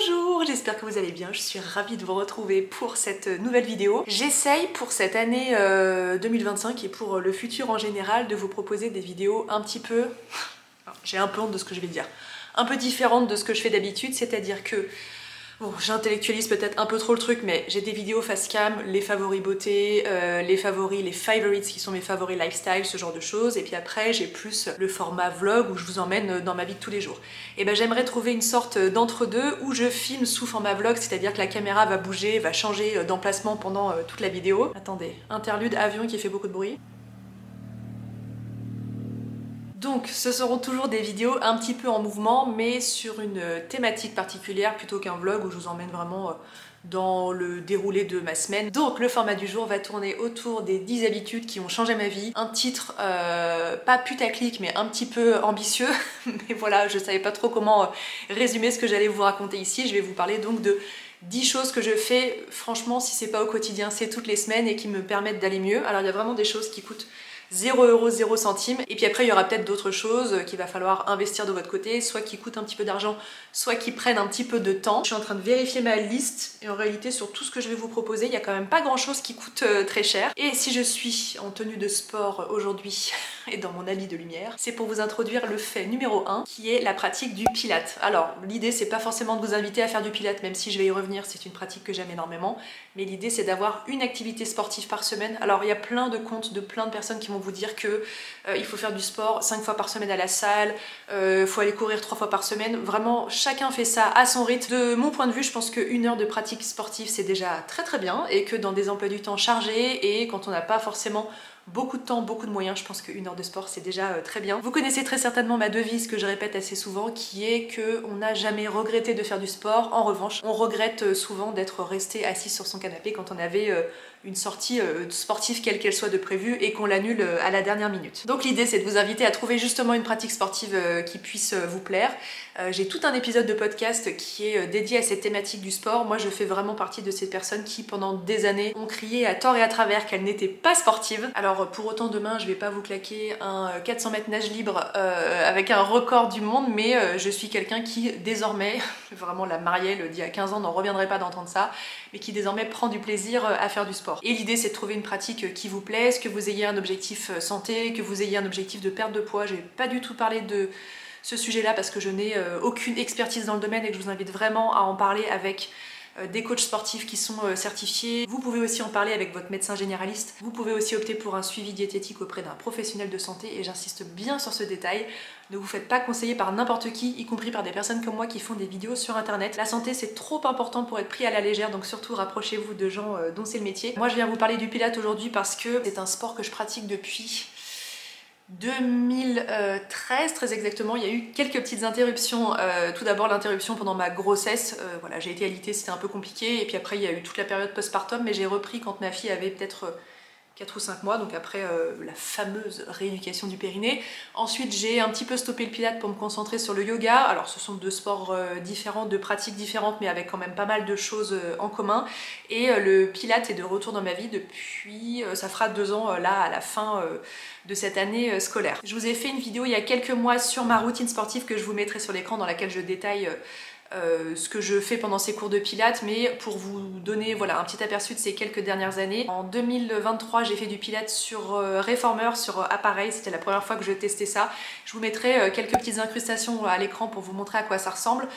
Bonjour, j'espère que vous allez bien, je suis ravie de vous retrouver pour cette nouvelle vidéo. J'essaye pour cette année 2025 et pour le futur en général de vous proposer des vidéos un petit peu... J'ai un peu honte de ce que je vais dire. Un peu différentes de ce que je fais d'habitude, c'est-à-dire que... Bon, j'intellectualise peut-être un peu trop le truc, mais j'ai des vidéos face cam, les favoris beauté, les favorites qui sont mes favoris lifestyle, ce genre de choses. Et puis après, j'ai plus le format vlog où je vous emmène dans ma vie de tous les jours. Et ben j'aimerais trouver une sorte d'entre-deux où je filme sous format vlog, c'est-à-dire que la caméra va bouger, va changer d'emplacement pendant toute la vidéo. Attendez, interlude avion qui fait beaucoup de bruit. Donc ce seront toujours des vidéos un petit peu en mouvement mais sur une thématique particulière plutôt qu'un vlog où je vous emmène vraiment dans le déroulé de ma semaine. Donc le format du jour va tourner autour des 10 habitudes qui ont changé ma vie. Un titre pas putaclic mais un petit peu ambitieux mais voilà, je savais pas trop comment résumer ce que j'allais vous raconter ici. Je vais vous parler donc de 10 choses que je fais, franchement si c'est pas au quotidien c'est toutes les semaines et qui me permettent d'aller mieux. Alors il y a vraiment des choses qui coûtent 0 €, 0 centimes. Et puis après, il y aura peut-être d'autres choses qu'il va falloir investir de votre côté, soit qui coûtent un petit peu d'argent, soit qui prennent un petit peu de temps. Je suis en train de vérifier ma liste et en réalité, sur tout ce que je vais vous proposer, il y a quand même pas grand-chose qui coûte très cher. Et si je suis en tenue de sport aujourd'hui et dans mon habit de lumière, c'est pour vous introduire le fait numéro 1, qui est la pratique du pilate. Alors, l'idée, c'est pas forcément de vous inviter à faire du pilate, même si je vais y revenir, c'est une pratique que j'aime énormément. Mais l'idée, c'est d'avoir une activité sportive par semaine. Alors, il y a plein de comptes de plein de personnes qui vont vous dire que il faut faire du sport 5 fois par semaine à la salle, faut aller courir 3 fois par semaine. Vraiment, chacun fait ça à son rythme. De mon point de vue, je pense qu'une heure de pratique sportive, c'est déjà très très bien et que dans des emplois du temps chargés et quand on n'a pas forcément beaucoup de temps, beaucoup de moyens, je pense qu'une heure de sport c'est déjà très bien. Vous connaissez très certainement ma devise que je répète assez souvent qui est que on n'a jamais regretté de faire du sport. En revanche, on regrette souvent d'être resté assis sur son canapé quand on avait une sortie sportive quelle qu'elle soit de prévue et qu'on l'annule à la dernière minute. Donc l'idée c'est de vous inviter à trouver justement une pratique sportive qui puisse vous plaire. J'ai tout un épisode de podcast qui est dédié à cette thématique du sport. Moi je fais vraiment partie de ces personnes qui pendant des années ont crié à tort et à travers qu'elles n'étaient pas sportives. Alors pour autant demain je vais pas vous claquer un 400 mètres nage libre avec un record du monde, mais je suis quelqu'un qui désormais, vraiment la Marielle d'il y a 15 ans n'en reviendrait pas d'entendre ça, mais qui désormais prend du plaisir à faire du sport. Et l'idée c'est de trouver une pratique qui vous plaise, que vous ayez un objectif santé, que vous ayez un objectif de perte de poids. J'ai pas du tout parlé de ce sujet-là parce que je n'ai aucune expertise dans le domaine et que je vous invite vraiment à en parler avec des coachs sportifs qui sont certifiés. Vous pouvez aussi en parler avec votre médecin généraliste. Vous pouvez aussi opter pour un suivi diététique auprès d'un professionnel de santé et j'insiste bien sur ce détail. Ne vous faites pas conseiller par n'importe qui, y compris par des personnes comme moi qui font des vidéos sur internet. La santé c'est trop important pour être pris à la légère, donc surtout rapprochez-vous de gens dont c'est le métier. Moi je viens vous parler du pilate aujourd'hui parce que c'est un sport que je pratique depuis 2013 très exactement. Il y a eu quelques petites interruptions. Tout d'abord l'interruption pendant ma grossesse, voilà, j'ai été alitée, c'était un peu compliqué, et puis après il y a eu toute la période postpartum, mais j'ai repris quand ma fille avait peut-être 4 ou 5 mois, donc après la fameuse rééducation du périnée. Ensuite j'ai un petit peu stoppé le pilate pour me concentrer sur le yoga. Alors ce sont deux sports différents, deux pratiques différentes, mais avec quand même pas mal de choses en commun. Et le pilate est de retour dans ma vie depuis, ça fera 2 ans là à la fin de cette année scolaire. Je vous ai fait une vidéo il y a quelques mois sur ma routine sportive que je vous mettrai sur l'écran, dans laquelle je détaille ce que je fais pendant ces cours de pilates, mais pour vous donner voilà, un petit aperçu de ces quelques dernières années. En 2023 j'ai fait du pilates sur réformeur, sur appareil, c'était la première fois que je testais ça. Je vous mettrai quelques petites incrustations à l'écran pour vous montrer à quoi ça ressemble.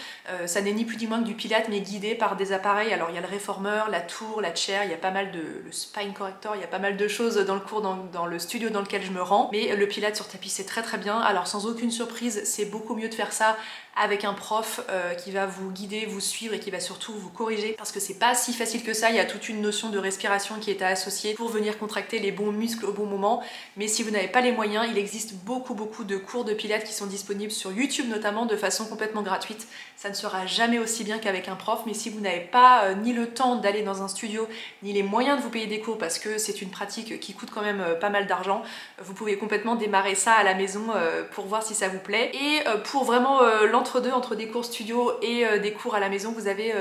Ça n'est ni plus ni moins que du pilates mais guidé par des appareils. Alors il y a le réformeur, la tour, la chair, il y a pas mal de... le spine corrector, il y a pas mal de choses dans le cours, dans le studio dans lequel je me rends, mais le pilates sur tapis c'est très très bien. Alors sans aucune surprise, c'est beaucoup mieux de faire ça avec un prof qui va vous guider, vous suivre et qui va surtout vous corriger, parce que c'est pas si facile que ça. Il y a toute une notion de respiration qui est à associer pour venir contracter les bons muscles au bon moment. Mais si vous n'avez pas les moyens, il existe beaucoup de cours de pilates qui sont disponibles sur YouTube notamment de façon complètement gratuite. Ça ne sera jamais aussi bien qu'avec un prof, mais si vous n'avez pas ni le temps d'aller dans un studio ni les moyens de vous payer des cours, parce que c'est une pratique qui coûte quand même pas mal d'argent, vous pouvez complètement démarrer ça à la maison pour voir si ça vous plaît. Et pour vraiment l'entre-deux entre des cours studio et des cours à la maison, vous avez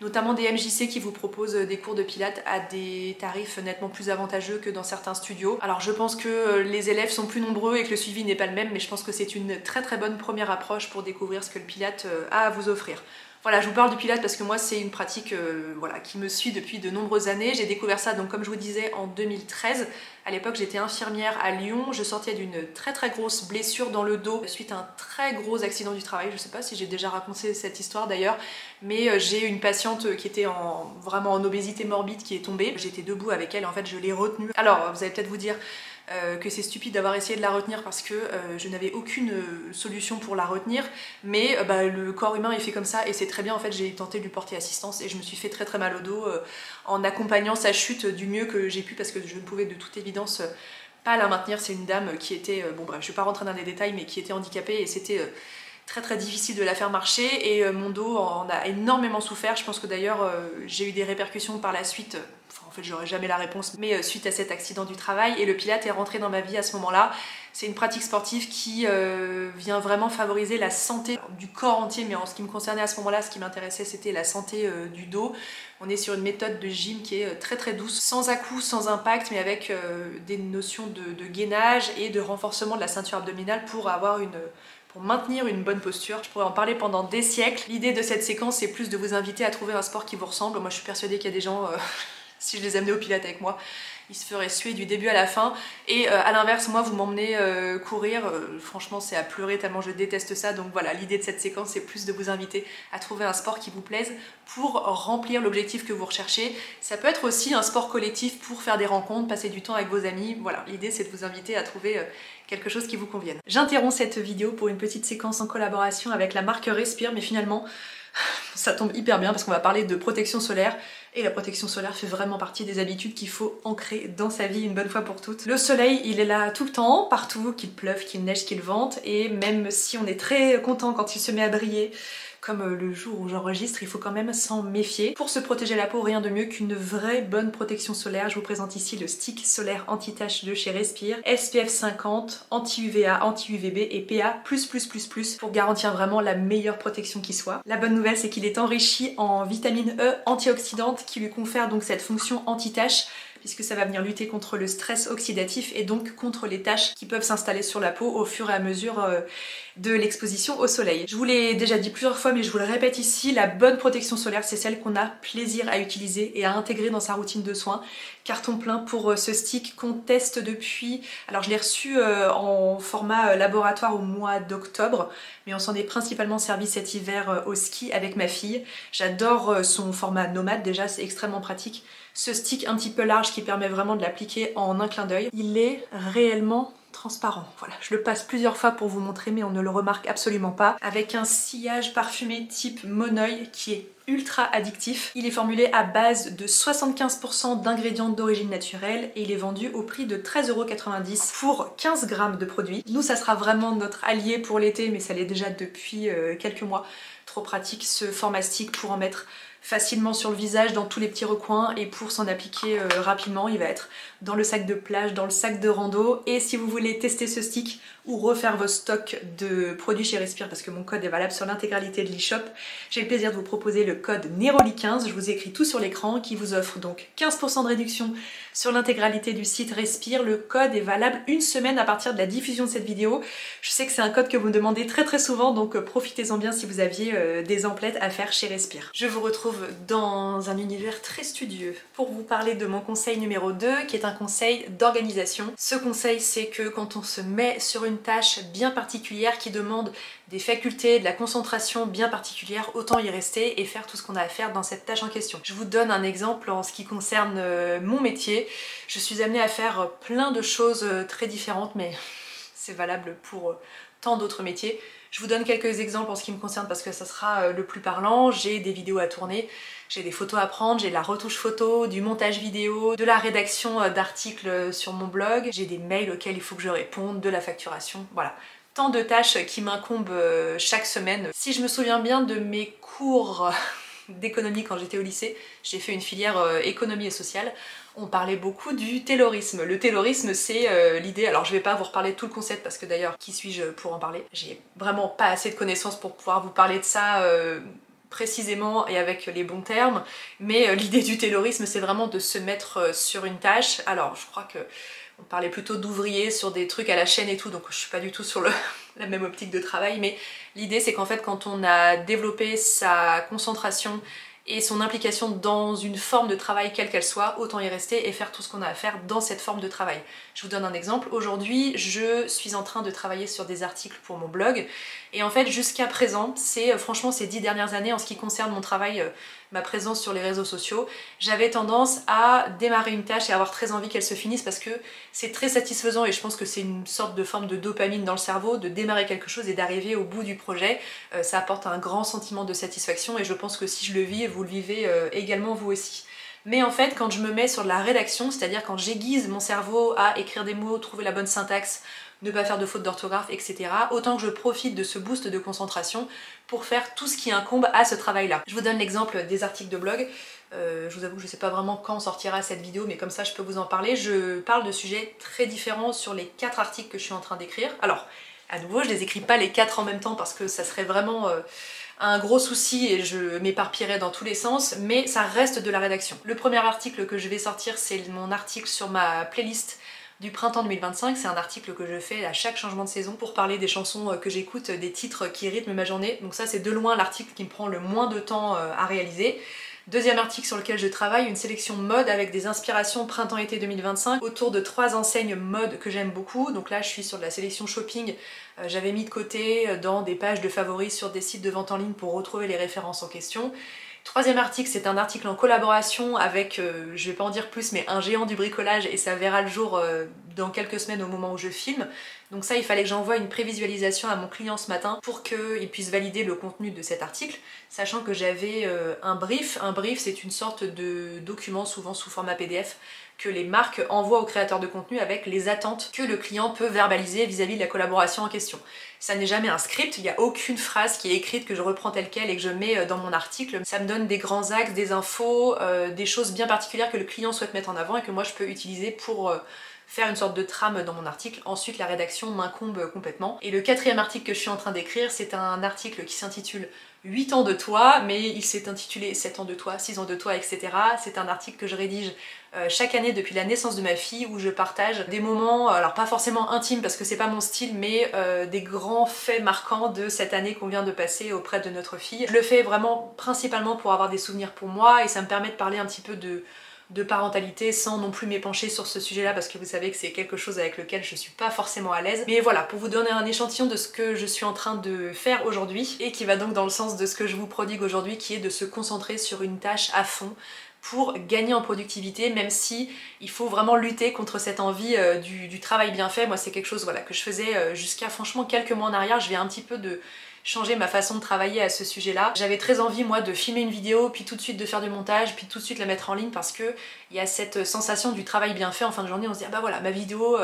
notamment des MJC qui vous proposent des cours de pilates à des tarifs nettement plus avantageux que dans certains studios. Alors je pense que les élèves sont plus nombreux et que le suivi n'est pas le même, mais je pense que c'est une très bonne première approche pour découvrir ce que le pilate a à vous offrir. Voilà, je vous parle du Pilates parce que moi c'est une pratique voilà, qui me suit depuis de nombreuses années. J'ai découvert ça donc comme je vous disais en 2013. À l'époque j'étais infirmière à Lyon, je sortais d'une très grosse blessure dans le dos suite à un très gros accident du travail. Je sais pas si j'ai déjà raconté cette histoire d'ailleurs, mais j'ai une patiente qui était vraiment en obésité morbide qui est tombée. J'étais debout avec elle et en fait je l'ai retenue. Alors vous allez peut-être vous dire que c'est stupide d'avoir essayé de la retenir parce que je n'avais aucune solution pour la retenir, mais le corps humain est fait comme ça et c'est très bien. En fait j'ai tenté de lui porter assistance et je me suis fait très mal au dos en accompagnant sa chute du mieux que j'ai pu parce que je ne pouvais de toute évidence pas la maintenir. C'est une dame qui était, bon bref je vais pas rentrer dans les détails, mais qui était handicapée et c'était très difficile de la faire marcher et mon dos en a énormément souffert. Je pense que d'ailleurs j'ai eu des répercussions par la suite. En fait j'aurais jamais la réponse, mais suite à cet accident du travail, et le Pilates est rentré dans ma vie à ce moment-là. C'est une pratique sportive qui vient vraiment favoriser la santé du corps entier, mais en ce qui me concernait à ce moment-là, ce qui m'intéressait c'était la santé du dos. On est sur une méthode de gym qui est très douce, sans à-coups, sans impact, mais avec des notions de gainage et de renforcement de la ceinture abdominale pour maintenir une bonne posture. Je pourrais en parler pendant des siècles. L'idée de cette séquence c'est plus de vous inviter à trouver un sport qui vous ressemble. Moi je suis persuadée qu'il y a des gens si je les amenais au Pilates avec moi, ils se feraient suer du début à la fin. Et à l'inverse, moi vous m'emmenez courir, franchement c'est à pleurer tellement je déteste ça. Donc voilà, l'idée de cette séquence c'est plus de vous inviter à trouver un sport qui vous plaise pour remplir l'objectif que vous recherchez. Ça peut être aussi un sport collectif pour faire des rencontres, passer du temps avec vos amis. Voilà, l'idée c'est de vous inviter à trouver quelque chose qui vous convienne. J'interromps cette vidéo pour une petite séquence en collaboration avec la marque Respire, mais finalement ça tombe hyper bien parce qu'on va parler de protection solaire. Et la protection solaire fait vraiment partie des habitudes qu'il faut ancrer dans sa vie une bonne fois pour toutes. Le soleil, il est là tout le temps, partout, qu'il pleuve, qu'il neige, qu'il vente. Et même si on est très content quand il se met à briller, comme le jour où j'enregistre, il faut quand même s'en méfier. Pour se protéger la peau, rien de mieux qu'une vraie bonne protection solaire. Je vous présente ici le stick solaire anti-tache de chez Respire. SPF 50, anti-UVA, anti-UVB et PA++++, pour garantir vraiment la meilleure protection qui soit. La bonne nouvelle, c'est qu'il est enrichi en vitamine E antioxydante qui lui confère donc cette fonction anti-tache, puisque ça va venir lutter contre le stress oxydatif et donc contre les taches qui peuvent s'installer sur la peau au fur et à mesure de l'exposition au soleil. Je vous l'ai déjà dit plusieurs fois, mais je vous le répète ici, la bonne protection solaire, c'est celle qu'on a plaisir à utiliser et à intégrer dans sa routine de soins. Carton plein pour ce stick qu'on teste depuis... Alors je l'ai reçu en format laboratoire au mois d'octobre, mais on s'en est principalement servi cet hiver au ski avec ma fille. J'adore son format nomade, déjà c'est extrêmement pratique. Ce stick un petit peu large qui permet vraiment de l'appliquer en un clin d'œil. Il est réellement transparent. Voilà, je le passe plusieurs fois pour vous montrer, mais on ne le remarque absolument pas. Avec un sillage parfumé type Monoi qui est ultra addictif. Il est formulé à base de 75% d'ingrédients d'origine naturelle et il est vendu au prix de 13,90 € pour 15 grammes de produit. Nous, ça sera vraiment notre allié pour l'été, mais ça l'est déjà depuis quelques mois. Trop pratique ce format stick pour en mettre facilement sur le visage dans tous les petits recoins et pour s'en appliquer rapidement. Il va être dans le sac de plage, dans le sac de rando. Et si vous voulez tester ce stick ou refaire vos stocks de produits chez Respire, parce que mon code est valable sur l'intégralité de l'e-shop, j'ai le plaisir de vous proposer le code Neroli15, je vous écris tout sur l'écran, qui vous offre donc 15% de réduction sur l'intégralité du site Respire. Le code est valable une semaine à partir de la diffusion de cette vidéo. Je sais que c'est un code que vous me demandez très souvent, donc profitez-en bien si vous aviez des emplettes à faire chez Respire. Je vous retrouve dans un univers très studieux pour vous parler de mon conseil numéro 2, qui est un conseil d'organisation. Ce conseil, c'est que quand on se met sur une tâche bien particulière qui demande des facultés, de la concentration bien particulière, autant y rester et faire tout ce qu'on a à faire dans cette tâche en question. Je vous donne un exemple en ce qui concerne mon métier. Je suis amenée à faire plein de choses très différentes, mais c'est valable pour tant d'autres métiers. Je vous donne quelques exemples en ce qui me concerne parce que ça sera le plus parlant. J'ai des vidéos à tourner, j'ai des photos à prendre, j'ai de la retouche photo, du montage vidéo, de la rédaction d'articles sur mon blog, j'ai des mails auxquels il faut que je réponde, de la facturation, voilà. Tant de tâches qui m'incombent chaque semaine. Si je me souviens bien de mes cours d'économie quand j'étais au lycée, j'ai fait une filière économie et sociale, on parlait beaucoup du taylorisme. Le taylorisme, c'est l'idée, alors je vais pas vous reparler de tout le concept parce que d'ailleurs, qui suis-je pour en parler? J'ai vraiment pas assez de connaissances pour pouvoir vous parler de ça précisément et avec les bons termes, mais l'idée du taylorisme, c'est vraiment de se mettre sur une tâche. Alors je crois que on parlait plutôt d'ouvriers sur des trucs à la chaîne et tout, donc je suis pas du tout sur le la même optique de travail, mais l'idée c'est qu'en fait quand on a développé sa concentration et son implication dans une forme de travail quelle qu'elle soit, autant y rester et faire tout ce qu'on a à faire dans cette forme de travail. Je vous donne un exemple. Aujourd'hui, je suis en train de travailler sur des articles pour mon blog et en fait jusqu'à présent, c'est franchement ces 10 dernières années en ce qui concerne mon travail, ma présence sur les réseaux sociaux, j'avais tendance à démarrer une tâche et avoir très envie qu'elle se finisse parce que c'est très satisfaisant et je pense que c'est une sorte de forme de dopamine dans le cerveau de démarrer quelque chose et d'arriver au bout du projet. Ça apporte un grand sentiment de satisfaction et je pense que si je le vis, vous le vivez également vous aussi. Mais en fait, quand je me mets sur de la rédaction, c'est-à-dire quand j'aiguise mon cerveau à écrire des mots, trouver la bonne syntaxe, ne pas faire de fautes d'orthographe, etc., autant que je profite de ce boost de concentration pour faire tout ce qui incombe à ce travail-là. Je vous donne l'exemple des articles de blog. Je vous avoue que je ne sais pas vraiment quand sortira cette vidéo, mais comme ça je peux vous en parler. Je parle de sujets très différents sur les 4 articles que je suis en train d'écrire. Alors, à nouveau, je les écris pas les 4 en même temps parce que ça serait vraiment un gros souci et je m'éparpillerais dans tous les sens, mais ça reste de la rédaction. Le premier article que je vais sortir, c'est mon article sur ma playlist du printemps 2025, c'est un article que je fais à chaque changement de saison pour parler des chansons que j'écoute, des titres qui rythment ma journée, donc ça c'est de loin l'article qui me prend le moins de temps à réaliser. Deuxième article sur lequel je travaille, une sélection mode avec des inspirations printemps-été 2025 autour de 3 enseignes mode que j'aime beaucoup. Donc là je suis sur de la sélection shopping, j'avais mis de côté dans des pages de favoris sur des sites de vente en ligne pour retrouver les références en question. Troisième article, c'est un article en collaboration avec, je vais pas en dire plus, mais un géant du bricolage et ça verra le jour dans quelques semaines au moment où je filme. Donc ça, il fallait que j'envoie une prévisualisation à mon client ce matin pour qu'il puisse valider le contenu de cet article, sachant que j'avais un brief. Un brief, c'est une sorte de document, souvent sous format PDF, que les marques envoient aux créateurs de contenu avec les attentes que le client peut verbaliser vis-à-vis de la collaboration en question. Ça n'est jamais un script, il n'y a aucune phrase qui est écrite que je reprends telle quelle et que je mets dans mon article. Ça me donne des grands axes, des infos, des choses bien particulières que le client souhaite mettre en avant et que moi je peux utiliser pour faire une sorte de trame dans mon article. Ensuite la rédaction m'incombe complètement. Et le quatrième article que je suis en train d'écrire, c'est un article qui s'intitule 8 ans de toi, mais il s'est intitulé 7 ans de toi, 6 ans de toi, etc. C'est un article que je rédige chaque année depuis la naissance de ma fille où je partage des moments, alors pas forcément intimes parce que c'est pas mon style, mais des grands faits marquants de cette année qu'on vient de passer auprès de notre fille. Je le fais vraiment principalement pour avoir des souvenirs pour moi et ça me permet de parler un petit peu de parentalité sans non plus m'épancher sur ce sujet-là parce que vous savez que c'est quelque chose avec lequel je suis pas forcément à l'aise. Mais voilà, pour vous donner un échantillon de ce que je suis en train de faire aujourd'hui et qui va donc dans le sens de ce que je vous prodigue aujourd'hui, qui est de se concentrer sur une tâche à fond pour gagner en productivité, même si il faut vraiment lutter contre cette envie du travail bien fait. Moi c'est quelque chose voilà, que je faisais jusqu'à franchement quelques mois en arrière. Je viens un petit peu de changer ma façon de travailler à ce sujet-là. J'avais très envie moi de filmer une vidéo, puis tout de suite de faire du montage, puis tout de suite la mettre en ligne parce que il y a cette sensation du travail bien fait en fin de journée. On se dit ah bah voilà, ma vidéo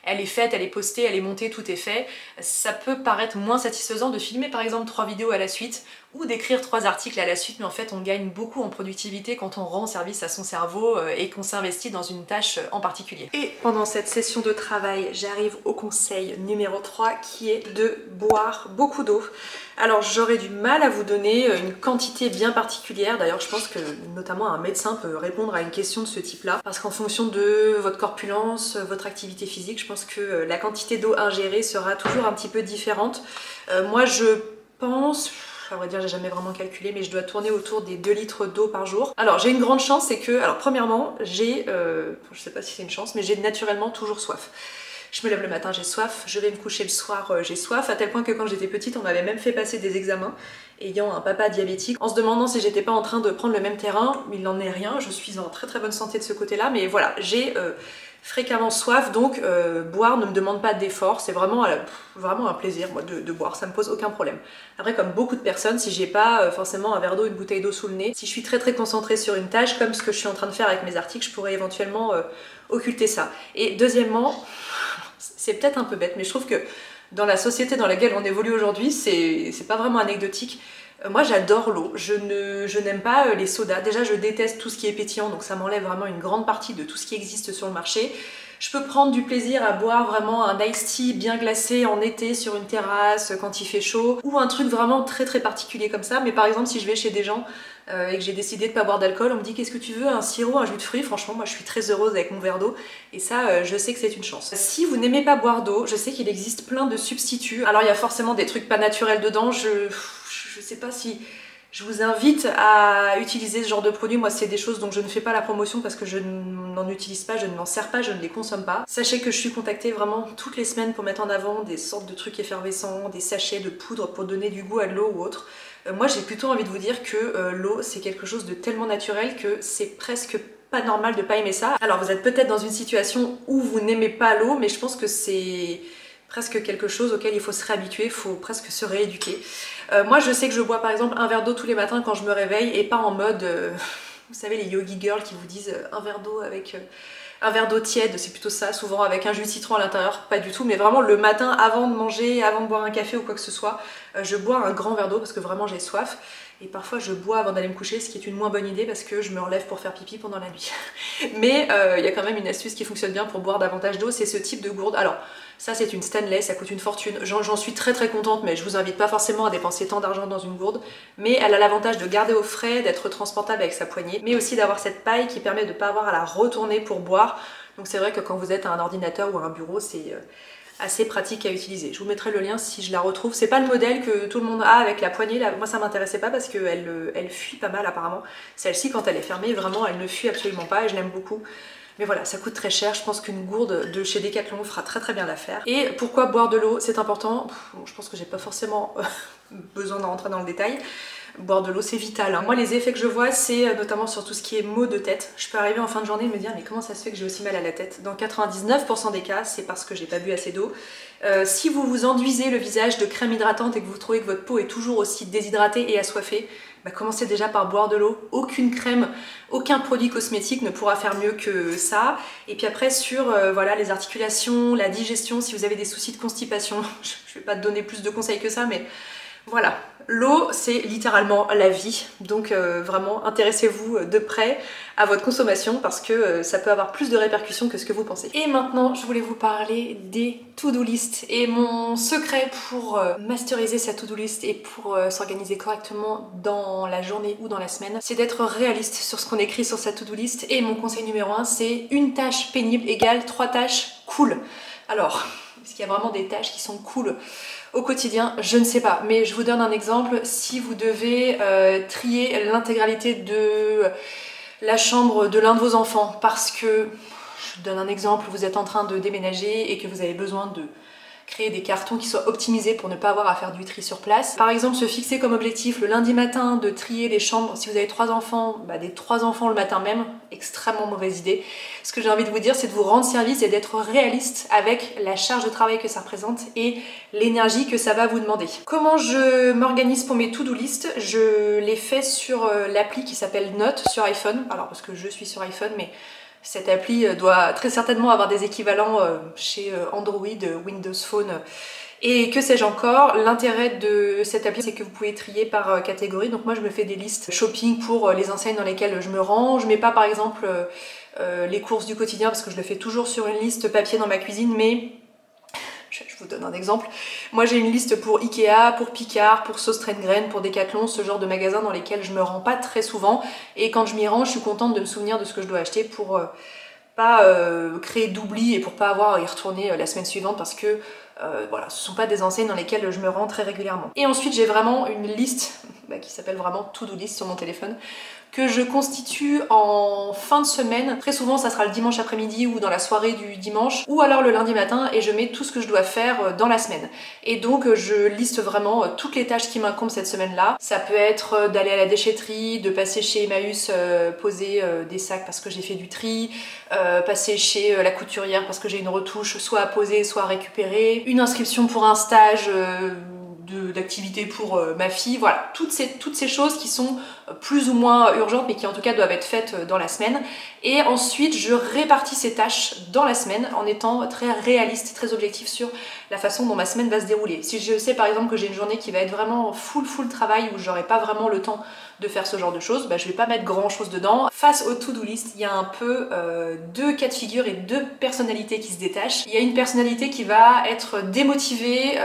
elle est faite, elle est postée, elle est montée, tout est fait. Ça peut paraître moins satisfaisant de filmer par exemple 3 vidéos à la suite ou d'écrire 3 articles à la suite, mais en fait on gagne beaucoup en productivité quand on rend service à son cerveau et qu'on s'investit dans une tâche en particulier. Et pendant cette session de travail, j'arrive au conseil numéro 3 qui est de boire beaucoup d'eau. Alors j'aurais du mal à vous donner une quantité bien particulière, d'ailleurs je pense que notamment un médecin peut répondre à une question de ce type-là, parce qu'en fonction de votre corpulence, votre activité physique, je pense que la quantité d'eau ingérée sera toujours un petit peu différente. Moi je pense... à vrai dire j'ai jamais vraiment calculé, mais je dois tourner autour des 2 litres d'eau par jour. Alors j'ai une grande chance, c'est que, alors premièrement j'ai, je sais pas si c'est une chance, mais j'ai naturellement toujours soif. Je me lève le matin, j'ai soif, je vais me coucher le soir, j'ai soif, à tel point que quand j'étais petite on m'avait même fait passer des examens ayant un papa diabétique en se demandant si j'étais pas en train de prendre le même terrain. Il n'en est rien, je suis en très très bonne santé de ce côté-là, mais voilà, j'ai fréquemment soif, donc boire ne me demande pas d'effort, c'est vraiment un plaisir moi, de boire, ça me pose aucun problème. Après comme beaucoup de personnes, si j'ai pas forcément un verre d'eau, une bouteille d'eau sous le nez, si je suis très très concentrée sur une tâche comme ce que je suis en train de faire avec mes articles, je pourrais éventuellement occulter ça. Et deuxièmement, c'est peut-être un peu bête, mais je trouve que dans la société dans laquelle on évolue aujourd'hui, c'est pas vraiment anecdotique. Moi j'adore l'eau, je n'aime pas les sodas. Déjà je déteste tout ce qui est pétillant, donc ça m'enlève vraiment une grande partie de tout ce qui existe sur le marché. Je peux prendre du plaisir à boire vraiment un iced tea bien glacé en été sur une terrasse quand il fait chaud, ou un truc vraiment très très particulier comme ça. Mais par exemple si je vais chez des gens et que j'ai décidé de pas boire d'alcool, on me dit qu'est-ce que tu veux, un sirop, un jus de fruits? Franchement moi je suis très heureuse avec mon verre d'eau et ça je sais que c'est une chance. Si vous n'aimez pas boire d'eau, je sais qu'il existe plein de substituts. Alors il y a forcément des trucs pas naturels dedans, je sais pas si je vous invite à utiliser ce genre de produit. Moi c'est des choses dont je ne fais pas la promotion parce que je n'en utilise pas, je ne m'en sers pas, je ne les consomme pas. Sachez que je suis contactée vraiment toutes les semaines pour mettre en avant des sortes de trucs effervescents, des sachets de poudre pour donner du goût à de l'eau ou autre. Moi j'ai plutôt envie de vous dire que l'eau c'est quelque chose de tellement naturel que c'est presque pas normal de pas aimer ça. Alors vous êtes peut-être dans une situation où vous n'aimez pas l'eau, mais je pense que c'est presque quelque chose auquel il faut se réhabituer, il faut presque se rééduquer. Moi je sais que je bois par exemple un verre d'eau tous les matins quand je me réveille et pas en mode, vous savez les yogi girls qui vous disent un verre d'eau avec un verre d'eau tiède, c'est plutôt ça, souvent avec un jus de citron à l'intérieur, pas du tout, mais vraiment le matin avant de manger, avant de boire un café ou quoi que ce soit, je bois un grand verre d'eau parce que vraiment j'ai soif. Et parfois je bois avant d'aller me coucher, ce qui est une moins bonne idée parce que je me relève pour faire pipi pendant la nuit. Mais il y a quand même une astuce qui fonctionne bien pour boire davantage d'eau, c'est ce type de gourde. Alors ça c'est une Stanley, ça coûte une fortune, j'en suis très contente, mais je vous invite pas forcément à dépenser tant d'argent dans une gourde. Mais elle a l'avantage de garder au frais, d'être transportable avec sa poignée, mais aussi d'avoir cette paille qui permet de ne pas avoir à la retourner pour boire. Donc c'est vrai que quand vous êtes à un ordinateur ou à un bureau, c'est assez pratique à utiliser. Je vous mettrai le lien si je la retrouve. C'est pas le modèle que tout le monde a avec la poignée. Là, moi ça m'intéressait pas parce qu'elle elle fuit pas mal apparemment. Celle-ci quand elle est fermée, vraiment elle ne fuit absolument pas et je l'aime beaucoup. Mais voilà, ça coûte très cher. Je pense qu'une gourde de chez Decathlon fera très bien l'affaire. Et pourquoi boire de l'eau? C'est important. Bon, je pense que j'ai pas forcément besoin d'en rentrer dans le détail. Boire de l'eau c'est vital, hein. Moi les effets que je vois c'est notamment sur tout ce qui est maux de tête. Je peux arriver en fin de journée et me dire mais comment ça se fait que j'ai aussi mal à la tête? Dans 99% des cas c'est parce que j'ai pas bu assez d'eau. Si vous vous enduisez le visage de crème hydratante et que vous trouvez que votre peau est toujours aussi déshydratée et assoiffée, bah commencez déjà par boire de l'eau. Aucune crème, aucun produit cosmétique ne pourra faire mieux que ça. Et puis après sur voilà, les articulations, la digestion, si vous avez des soucis de constipation, je vais pas te donner plus de conseils que ça mais voilà, l'eau c'est littéralement la vie, donc vraiment intéressez-vous de près à votre consommation parce que ça peut avoir plus de répercussions que ce que vous pensez. Et maintenant je voulais vous parler des to-do list et mon secret pour masteriser sa to-do list et pour s'organiser correctement dans la journée ou dans la semaine, c'est d'être réaliste sur ce qu'on écrit sur sa to-do list. Et mon conseil numéro 1 c'est une tâche pénible égale 3 tâches cool. Alors, est-ce qu'il y a vraiment des tâches qui sont cool au quotidien? Je ne sais pas, mais je vous donne un exemple. Si vous devez trier l'intégralité de la chambre de l'un de vos enfants parce que, je vous donne un exemple, vous êtes en train de déménager et que vous avez besoin de créer des cartons qui soient optimisés pour ne pas avoir à faire du tri sur place. Par exemple, se fixer comme objectif le lundi matin de trier les chambres, si vous avez 3 enfants, bah des 3 enfants le matin même, extrêmement mauvaise idée. Ce que j'ai envie de vous dire, c'est de vous rendre service et d'être réaliste avec la charge de travail que ça représente et l'énergie que ça va vous demander. Comment je m'organise pour mes to-do list? Je les fais sur l'appli qui s'appelle Note sur iPhone, alors parce que je suis sur iPhone, mais cette appli doit très certainement avoir des équivalents chez Android, Windows Phone et que sais-je encore. L'intérêt de cette appli c'est que vous pouvez trier par catégorie, donc moi je me fais des listes shopping pour les enseignes dans lesquelles je me rends. Je mets pas par exemple les courses du quotidien parce que je le fais toujours sur une liste papier dans ma cuisine, mais je vous donne un exemple. Moi j'ai une liste pour Ikea, pour Picard, pour Sauce Train-Grain, pour Decathlon, ce genre de magasins dans lesquels je me rends pas très souvent. Et quand je m'y rends, je suis contente de me souvenir de ce que je dois acheter pour pas créer d'oubli et pour pas avoir à y retourner la semaine suivante parce que voilà, ce sont pas des enseignes dans lesquelles je me rends très régulièrement. Et ensuite j'ai vraiment une liste qui s'appelle vraiment To-Do List sur mon téléphone que je constitue en fin de semaine. Très souvent ça sera le dimanche après-midi ou dans la soirée du dimanche ou alors le lundi matin et je mets tout ce que je dois faire dans la semaine. Et donc je liste vraiment toutes les tâches qui m'incombent cette semaine-là. Ça peut être d'aller à la déchetterie, de passer chez Emmaüs poser des sacs parce que j'ai fait du tri, passer chez la couturière parce que j'ai une retouche soit à poser soit à récupérer, une inscription pour un stage d'activité pour ma fille, voilà, toutes ces choses qui sont plus ou moins urgentes mais qui en tout cas doivent être faites dans la semaine. Et ensuite je répartis ces tâches dans la semaine en étant très réaliste, très objectif sur la façon dont ma semaine va se dérouler. Si je sais par exemple que j'ai une journée qui va être vraiment full travail, où j'aurai pas vraiment le temps de faire ce genre de choses, bah, je vais pas mettre grand chose dedans. Face au to-do list, il y a un peu deux cas de figure et deux personnalités qui se détachent. Il y a une personnalité qui va être démotivée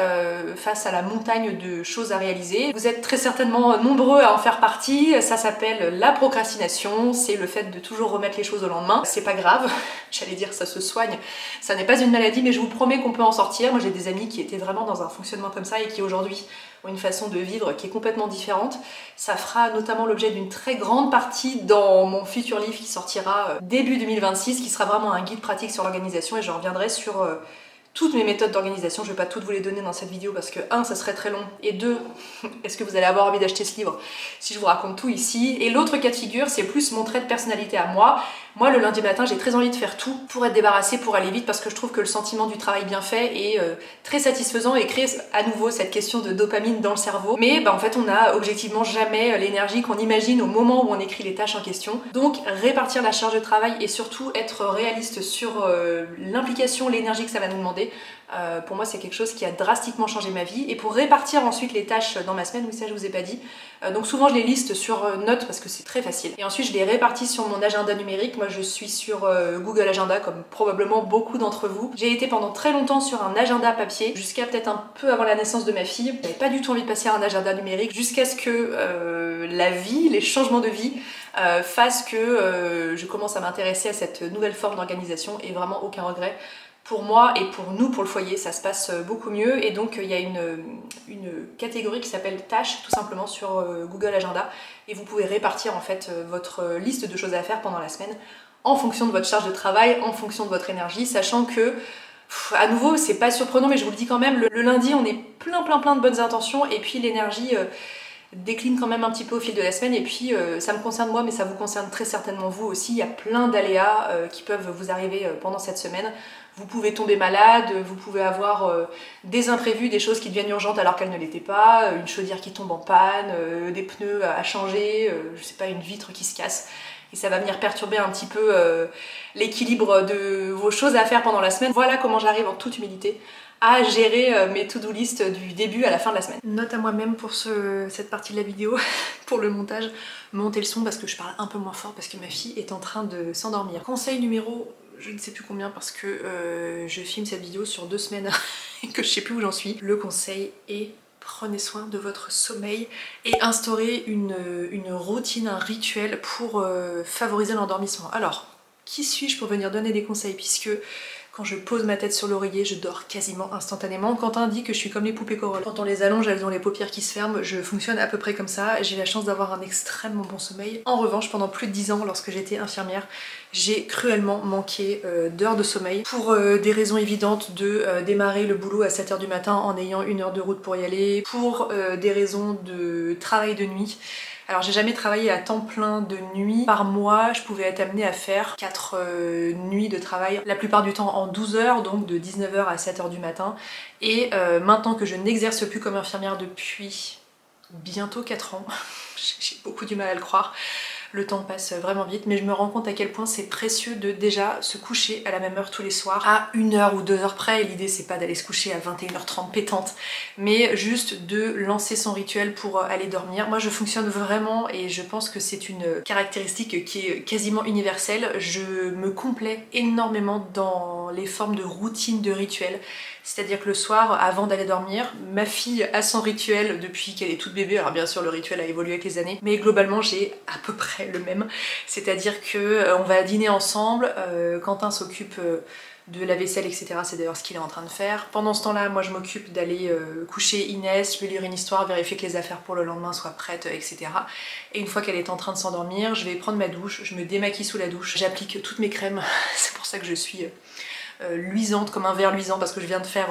face à la montagne de choses à réaliser. Vous êtes très certainement nombreux à en faire partie. Ça s'appelle la procrastination, c'est le fait de toujours remettre les choses au lendemain. C'est pas grave, j'allais dire ça se soigne, ça n'est pas une maladie, mais je vous promets qu'on peut en sortir. Moi j'ai des amis qui étaient vraiment dans un fonctionnement comme ça et qui aujourd'hui ont une façon de vivre qui est complètement différente. Ça fera notamment l'objet d'une très grande partie dans mon futur livre qui sortira début 2026, qui sera vraiment un guide pratique sur l'organisation, et je reviendrai sur toutes mes méthodes d'organisation. Je vais pas toutes vous les donner dans cette vidéo parce que 1, ça serait très long, et 2, est-ce que vous allez avoir envie d'acheter ce livre si je vous raconte tout ici. Et l'autre cas de figure, c'est plus mon trait de personnalité à moi. Moi, le lundi matin, j'ai très envie de faire tout pour être débarrassée, pour aller vite, parce que je trouve que le sentiment du travail bien fait est très satisfaisant et crée à nouveau cette question de dopamine dans le cerveau. Mais bah, en fait, on n'a objectivement jamais l'énergie qu'on imagine au moment où on écrit les tâches en question. Donc, répartir la charge de travail et surtout être réaliste sur l'implication, l'énergie que ça va nous demander. Pour moi, c'est quelque chose qui a drastiquement changé ma vie. Et pour répartir ensuite les tâches dans ma semaine, oui, ça je vous ai pas dit, donc souvent je les liste sur notes parce que c'est très facile. Et ensuite je les répartis sur mon agenda numérique. Moi je suis sur Google Agenda comme probablement beaucoup d'entre vous. J'ai été pendant très longtemps sur un agenda papier, jusqu'à peut-être un peu avant la naissance de ma fille. J'avais pas du tout envie de passer à un agenda numérique, jusqu'à ce que la vie, les changements de vie fassent que je commence à m'intéresser à cette nouvelle forme d'organisation, et vraiment aucun regret. Pour moi et pour nous, pour le foyer, ça se passe beaucoup mieux. Et donc il y a une catégorie qui s'appelle tâches, tout simplement, sur Google Agenda, et vous pouvez répartir en fait votre liste de choses à faire pendant la semaine en fonction de votre charge de travail, en fonction de votre énergie, sachant que à nouveau, c'est pas surprenant, mais je vous le dis quand même, le lundi on est plein de bonnes intentions, et puis l'énergie décline quand même un petit peu au fil de la semaine. Et puis ça me concerne moi, mais ça vous concerne très certainement vous aussi. Il y a plein d'aléas qui peuvent vous arriver pendant cette semaine. Vous pouvez tomber malade, vous pouvez avoir des imprévus, des choses qui deviennent urgentes alors qu'elles ne l'étaient pas, une chaudière qui tombe en panne, des pneus à changer, je sais pas, une vitre qui se casse. Et ça va venir perturber un petit peu l'équilibre de vos choses à faire pendant la semaine. Voilà comment j'arrive en toute humilité à gérer mes to-do list du début à la fin de la semaine. Note à moi-même pour cette partie de la vidéo, pour le montage, monter le son parce que je parle un peu moins fort parce que ma fille est en train de s'endormir. Conseil numéro, je ne sais plus combien parce que je filme cette vidéo sur 2 semaines et que je sais plus où j'en suis. Le conseil est: prenez soin de votre sommeil et instaurez une routine, un rituel pour favoriser l'endormissement. Alors, qui suis-je pour venir donner des conseils, puisque quand je pose ma tête sur l'oreiller, je dors quasiment instantanément. Quentin dit que je suis comme les poupées Corolle. Quand on les allonge, elles ont les paupières qui se ferment. Je fonctionne à peu près comme ça. J'ai la chance d'avoir un extrêmement bon sommeil. En revanche, pendant plus de 10 ans, lorsque j'étais infirmière, j'ai cruellement manqué d'heures de sommeil pour des raisons évidentes de démarrer le boulot à 7 h du matin en ayant 1 heure de route pour y aller, pour des raisons de travail de nuit. Alors j'ai jamais travaillé à temps plein de nuit. Par mois, je pouvais être amenée à faire 4 nuits de travail, la plupart du temps en 12 heures, donc de 19 h à 7 h du matin. Et maintenant que je n'exerce plus comme infirmière depuis bientôt 4 ans, j'ai beaucoup du mal à le croire, le temps passe vraiment vite, mais je me rends compte à quel point c'est précieux de déjà se coucher à la même heure tous les soirs, à 1 heure ou 2 heures près. L'idée c'est pas d'aller se coucher à 21 h 30 pétante, mais juste de lancer son rituel pour aller dormir. Moi je fonctionne vraiment, et je pense que c'est une caractéristique qui est quasiment universelle. Je me complais énormément dans les formes de routine, de rituels. C'est-à-dire que le soir, avant d'aller dormir, ma fille a son rituel depuis qu'elle est toute bébé. Alors bien sûr, le rituel a évolué avec les années, mais globalement, j'ai à peu près le même. C'est-à-dire que on va dîner ensemble, Quentin s'occupe de la vaisselle, etc. C'est d'ailleurs ce qu'il est en train de faire. Pendant ce temps-là, moi je m'occupe d'aller coucher Inès, lui lire une histoire, vérifier que les affaires pour le lendemain soient prêtes, etc. Et une fois qu'elle est en train de s'endormir, je vais prendre ma douche, je me démaquille sous la douche, j'applique toutes mes crèmes. C'est pour ça que je suis luisante comme un verre luisant, parce que je viens de faire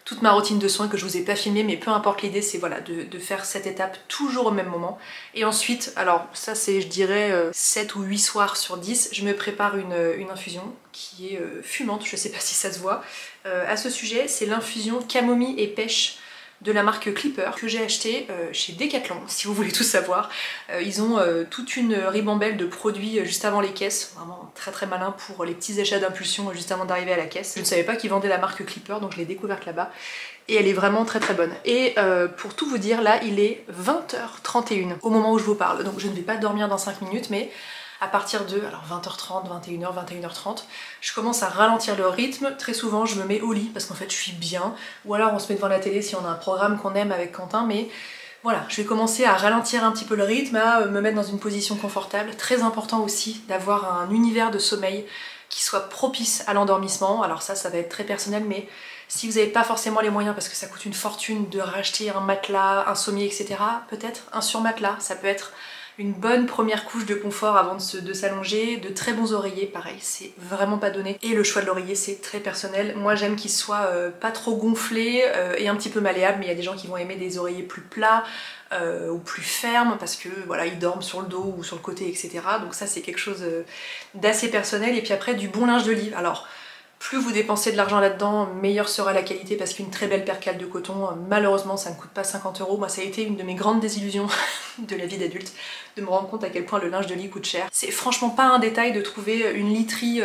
toute ma routine de soins que je vous ai pas filmée, mais peu importe, l'idée c'est voilà de faire cette étape toujours au même moment. Et ensuite, alors ça c'est je dirais 7 ou 8 soirs sur 10, je me prépare une infusion qui est fumante, je sais pas si ça se voit. À ce sujet, c'est l'infusion camomille et pêche de la marque Clipper que j'ai acheté chez Decathlon, si vous voulez tout savoir. Ils ont toute une ribambelle de produits juste avant les caisses, vraiment très très malin pour les petits achats d'impulsion juste avant d'arriver à la caisse. Je ne savais pas qu'ils vendaient la marque Clipper, donc je l'ai découverte là-bas. Et elle est vraiment très très bonne. Et pour tout vous dire, là il est 20h31 au moment où je vous parle, donc je ne vais pas dormir dans 5 minutes, mais à partir de 20h30, 21h, 21h30, je commence à ralentir le rythme. Très souvent je me mets au lit parce qu'en fait je suis bien, ou alors on se met devant la télé si on a un programme qu'on aime avec Quentin, mais voilà, je vais commencer à ralentir un petit peu le rythme, à me mettre dans une position confortable. Très important aussi d'avoir un univers de sommeil qui soit propice à l'endormissement. Alors ça va être très personnel, mais si vous n'avez pas forcément les moyens, parce que ça coûte une fortune de racheter un matelas, un sommier, etc., peut-être un surmatelas, ça peut être une bonne première couche de confort avant de s'allonger, de très bons oreillers, pareil, c'est vraiment pas donné. Et le choix de l'oreiller, c'est très personnel. Moi j'aime qu'il soit pas trop gonflé et un petit peu malléable, mais il y a des gens qui vont aimer des oreillers plus plats ou plus fermes, parce que voilà, ils dorment sur le dos ou sur le côté, etc. Donc ça c'est quelque chose d'assez personnel. Et puis après, du bon linge de lit. Alors, plus vous dépensez de l'argent là-dedans, meilleure sera la qualité, parce qu'une très belle percale de coton, malheureusement ça ne coûte pas 50 €. Moi ça a été une de mes grandes désillusions de la vie d'adulte, de me rendre compte à quel point le linge de lit coûte cher. C'est franchement pas un détail de trouver une literie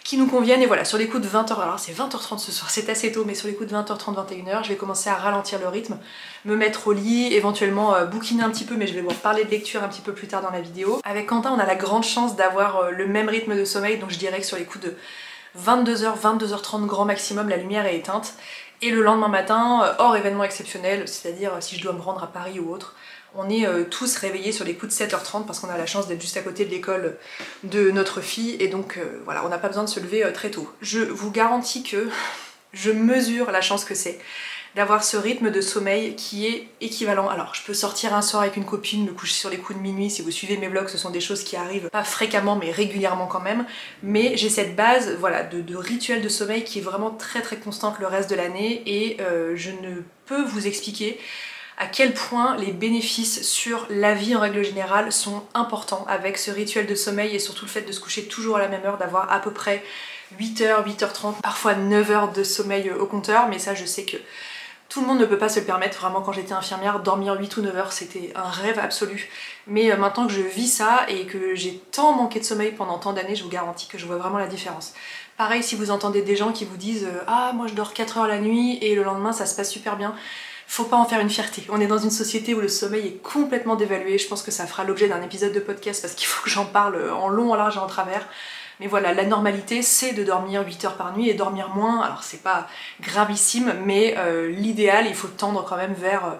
qui nous convienne, et voilà, sur les coups de 20h, alors c'est 20h30 ce soir, c'est assez tôt, mais sur les coups de 20h30, 21h, je vais commencer à ralentir le rythme, me mettre au lit, éventuellement bouquiner un petit peu, mais je vais vous reparler de lecture un petit peu plus tard dans la vidéo. Avec Quentin, on a la grande chance d'avoir le même rythme de sommeil, donc je dirais que sur les coups de 22h, 22h30 grand maximum, la lumière est éteinte. Et le lendemain matin, hors événement exceptionnel, c'est-à-dire si je dois me rendre à Paris ou autre, on est tous réveillés sur les coups de 7h30 parce qu'on a la chance d'être juste à côté de l'école de notre fille, et donc voilà, on n'a pas besoin de se lever très tôt. Je vous garantis que je mesure la chance que c'est d'avoir ce rythme de sommeil qui est équivalent. Alors je peux sortir un soir avec une copine, me coucher sur les coups de minuit, si vous suivez mes vlogs ce sont des choses qui arrivent pas fréquemment mais régulièrement quand même, mais j'ai cette base voilà, de rituel de sommeil qui est vraiment très très constante le reste de l'année, et je ne peux vous expliquer à quel point les bénéfices sur la vie en règle générale sont importants avec ce rituel de sommeil, et surtout le fait de se coucher toujours à la même heure, d'avoir à peu près 8h, 8h30, parfois 9h de sommeil au compteur, mais ça je sais que tout le monde ne peut pas se le permettre. Vraiment, quand j'étais infirmière, dormir 8 ou 9 heures c'était un rêve absolu, mais maintenant que je vis ça et que j'ai tant manqué de sommeil pendant tant d'années, je vous garantis que je vois vraiment la différence. Pareil, si vous entendez des gens qui vous disent ah moi je dors 4 heures la nuit et le lendemain ça se passe super bien, faut pas en faire une fierté. On est dans une société où le sommeil est complètement dévalué. Je pense que ça fera l'objet d'un épisode de podcast parce qu'il faut que j'en parle en long, en large et en travers. Mais voilà, la normalité c'est de dormir 8 heures par nuit et dormir moins. Alors c'est pas gravissime, mais l'idéal, il faut tendre quand même vers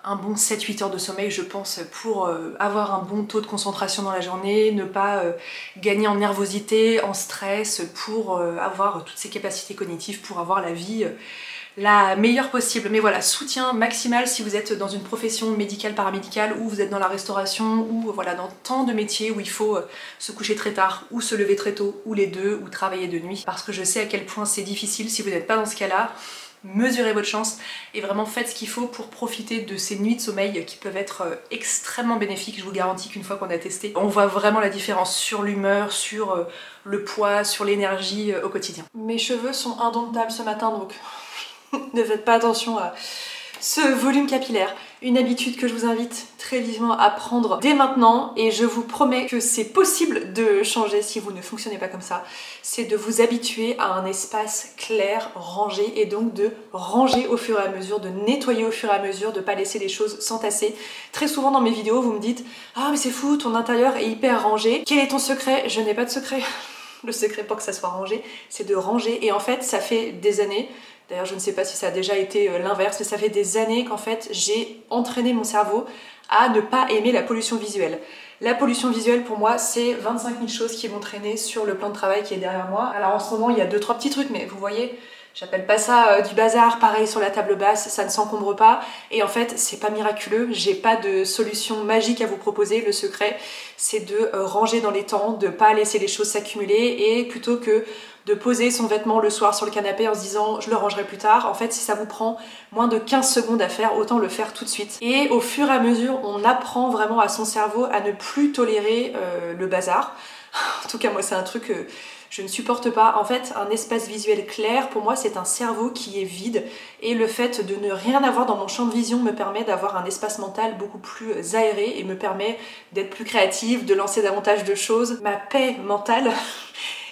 un bon 7-8 heures de sommeil, je pense, pour avoir un bon taux de concentration dans la journée, ne pas gagner en nervosité, en stress, pour avoir toutes ces capacités cognitives, pour avoir la vie la meilleure possible. Mais voilà, soutien maximal si vous êtes dans une profession médicale, paramédicale, ou vous êtes dans la restauration, ou voilà, dans tant de métiers où il faut se coucher très tard, ou se lever très tôt, ou les deux, ou travailler de nuit. Parce que je sais à quel point c'est difficile. Si vous n'êtes pas dans ce cas-là, mesurez votre chance et vraiment faites ce qu'il faut pour profiter de ces nuits de sommeil qui peuvent être extrêmement bénéfiques. Je vous garantis qu'une fois qu'on a testé, on voit vraiment la différence sur l'humeur, sur le poids, sur l'énergie au quotidien. Mes cheveux sont indomptables ce matin, donc ne faites pas attention à ce volume capillaire. Une habitude que je vous invite très vivement à prendre dès maintenant, et je vous promets que c'est possible de changer si vous ne fonctionnez pas comme ça, c'est de vous habituer à un espace clair, rangé, et donc de ranger au fur et à mesure, de nettoyer au fur et à mesure, de pas laisser les choses s'entasser. Très souvent dans mes vidéos vous me dites « Ah mais c'est fou, ton intérieur est hyper rangé, quel est ton secret ?» Je n'ai pas de secret. Le secret pour que ça soit rangé, c'est de ranger, et en fait ça fait des années. D'ailleurs, je ne sais pas si ça a déjà été l'inverse, mais ça fait des années qu'en fait, j'ai entraîné mon cerveau à ne pas aimer la pollution visuelle. La pollution visuelle, pour moi, c'est 25 000 choses qui vont traîner sur le plan de travail qui est derrière moi. Alors en ce moment, il y a 2-3 petits trucs, mais vous voyez, j'appelle pas ça du bazar. Pareil sur la table basse, ça ne s'encombre pas. Et en fait, c'est pas miraculeux, j'ai pas de solution magique à vous proposer. Le secret, c'est de ranger dans les temps, de pas laisser les choses s'accumuler, et plutôt que de poser son vêtement le soir sur le canapé en se disant je le rangerai plus tard, en fait si ça vous prend moins de 15 secondes à faire, autant le faire tout de suite. Et au fur et à mesure, on apprend vraiment à son cerveau à ne plus tolérer le bazar. En tout cas moi c'est un truc Je ne supporte pas. En fait, un espace visuel clair, pour moi, c'est un cerveau qui est vide. Et le fait de ne rien avoir dans mon champ de vision me permet d'avoir un espace mental beaucoup plus aéré et me permet d'être plus créative, de lancer davantage de choses. Ma paix mentale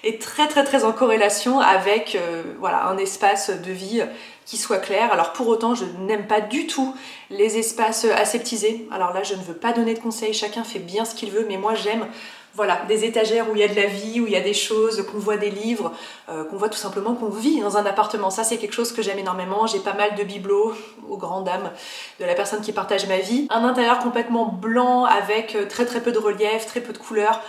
est très en corrélation avec voilà, un espace de vie qui soit clair. Alors pour autant, je n'aime pas du tout les espaces aseptisés. Alors là, je ne veux pas donner de conseils, chacun fait bien ce qu'il veut, mais moi j'aime voilà, des étagères où il y a de la vie, où il y a des choses, qu'on voit des livres, qu'on voit tout simplement qu'on vit dans un appartement. Ça, c'est quelque chose que j'aime énormément. J'ai pas mal de bibelots, aux grandes dames de la personne qui partage ma vie. Un intérieur complètement blanc avec très peu de relief, très peu de couleurs.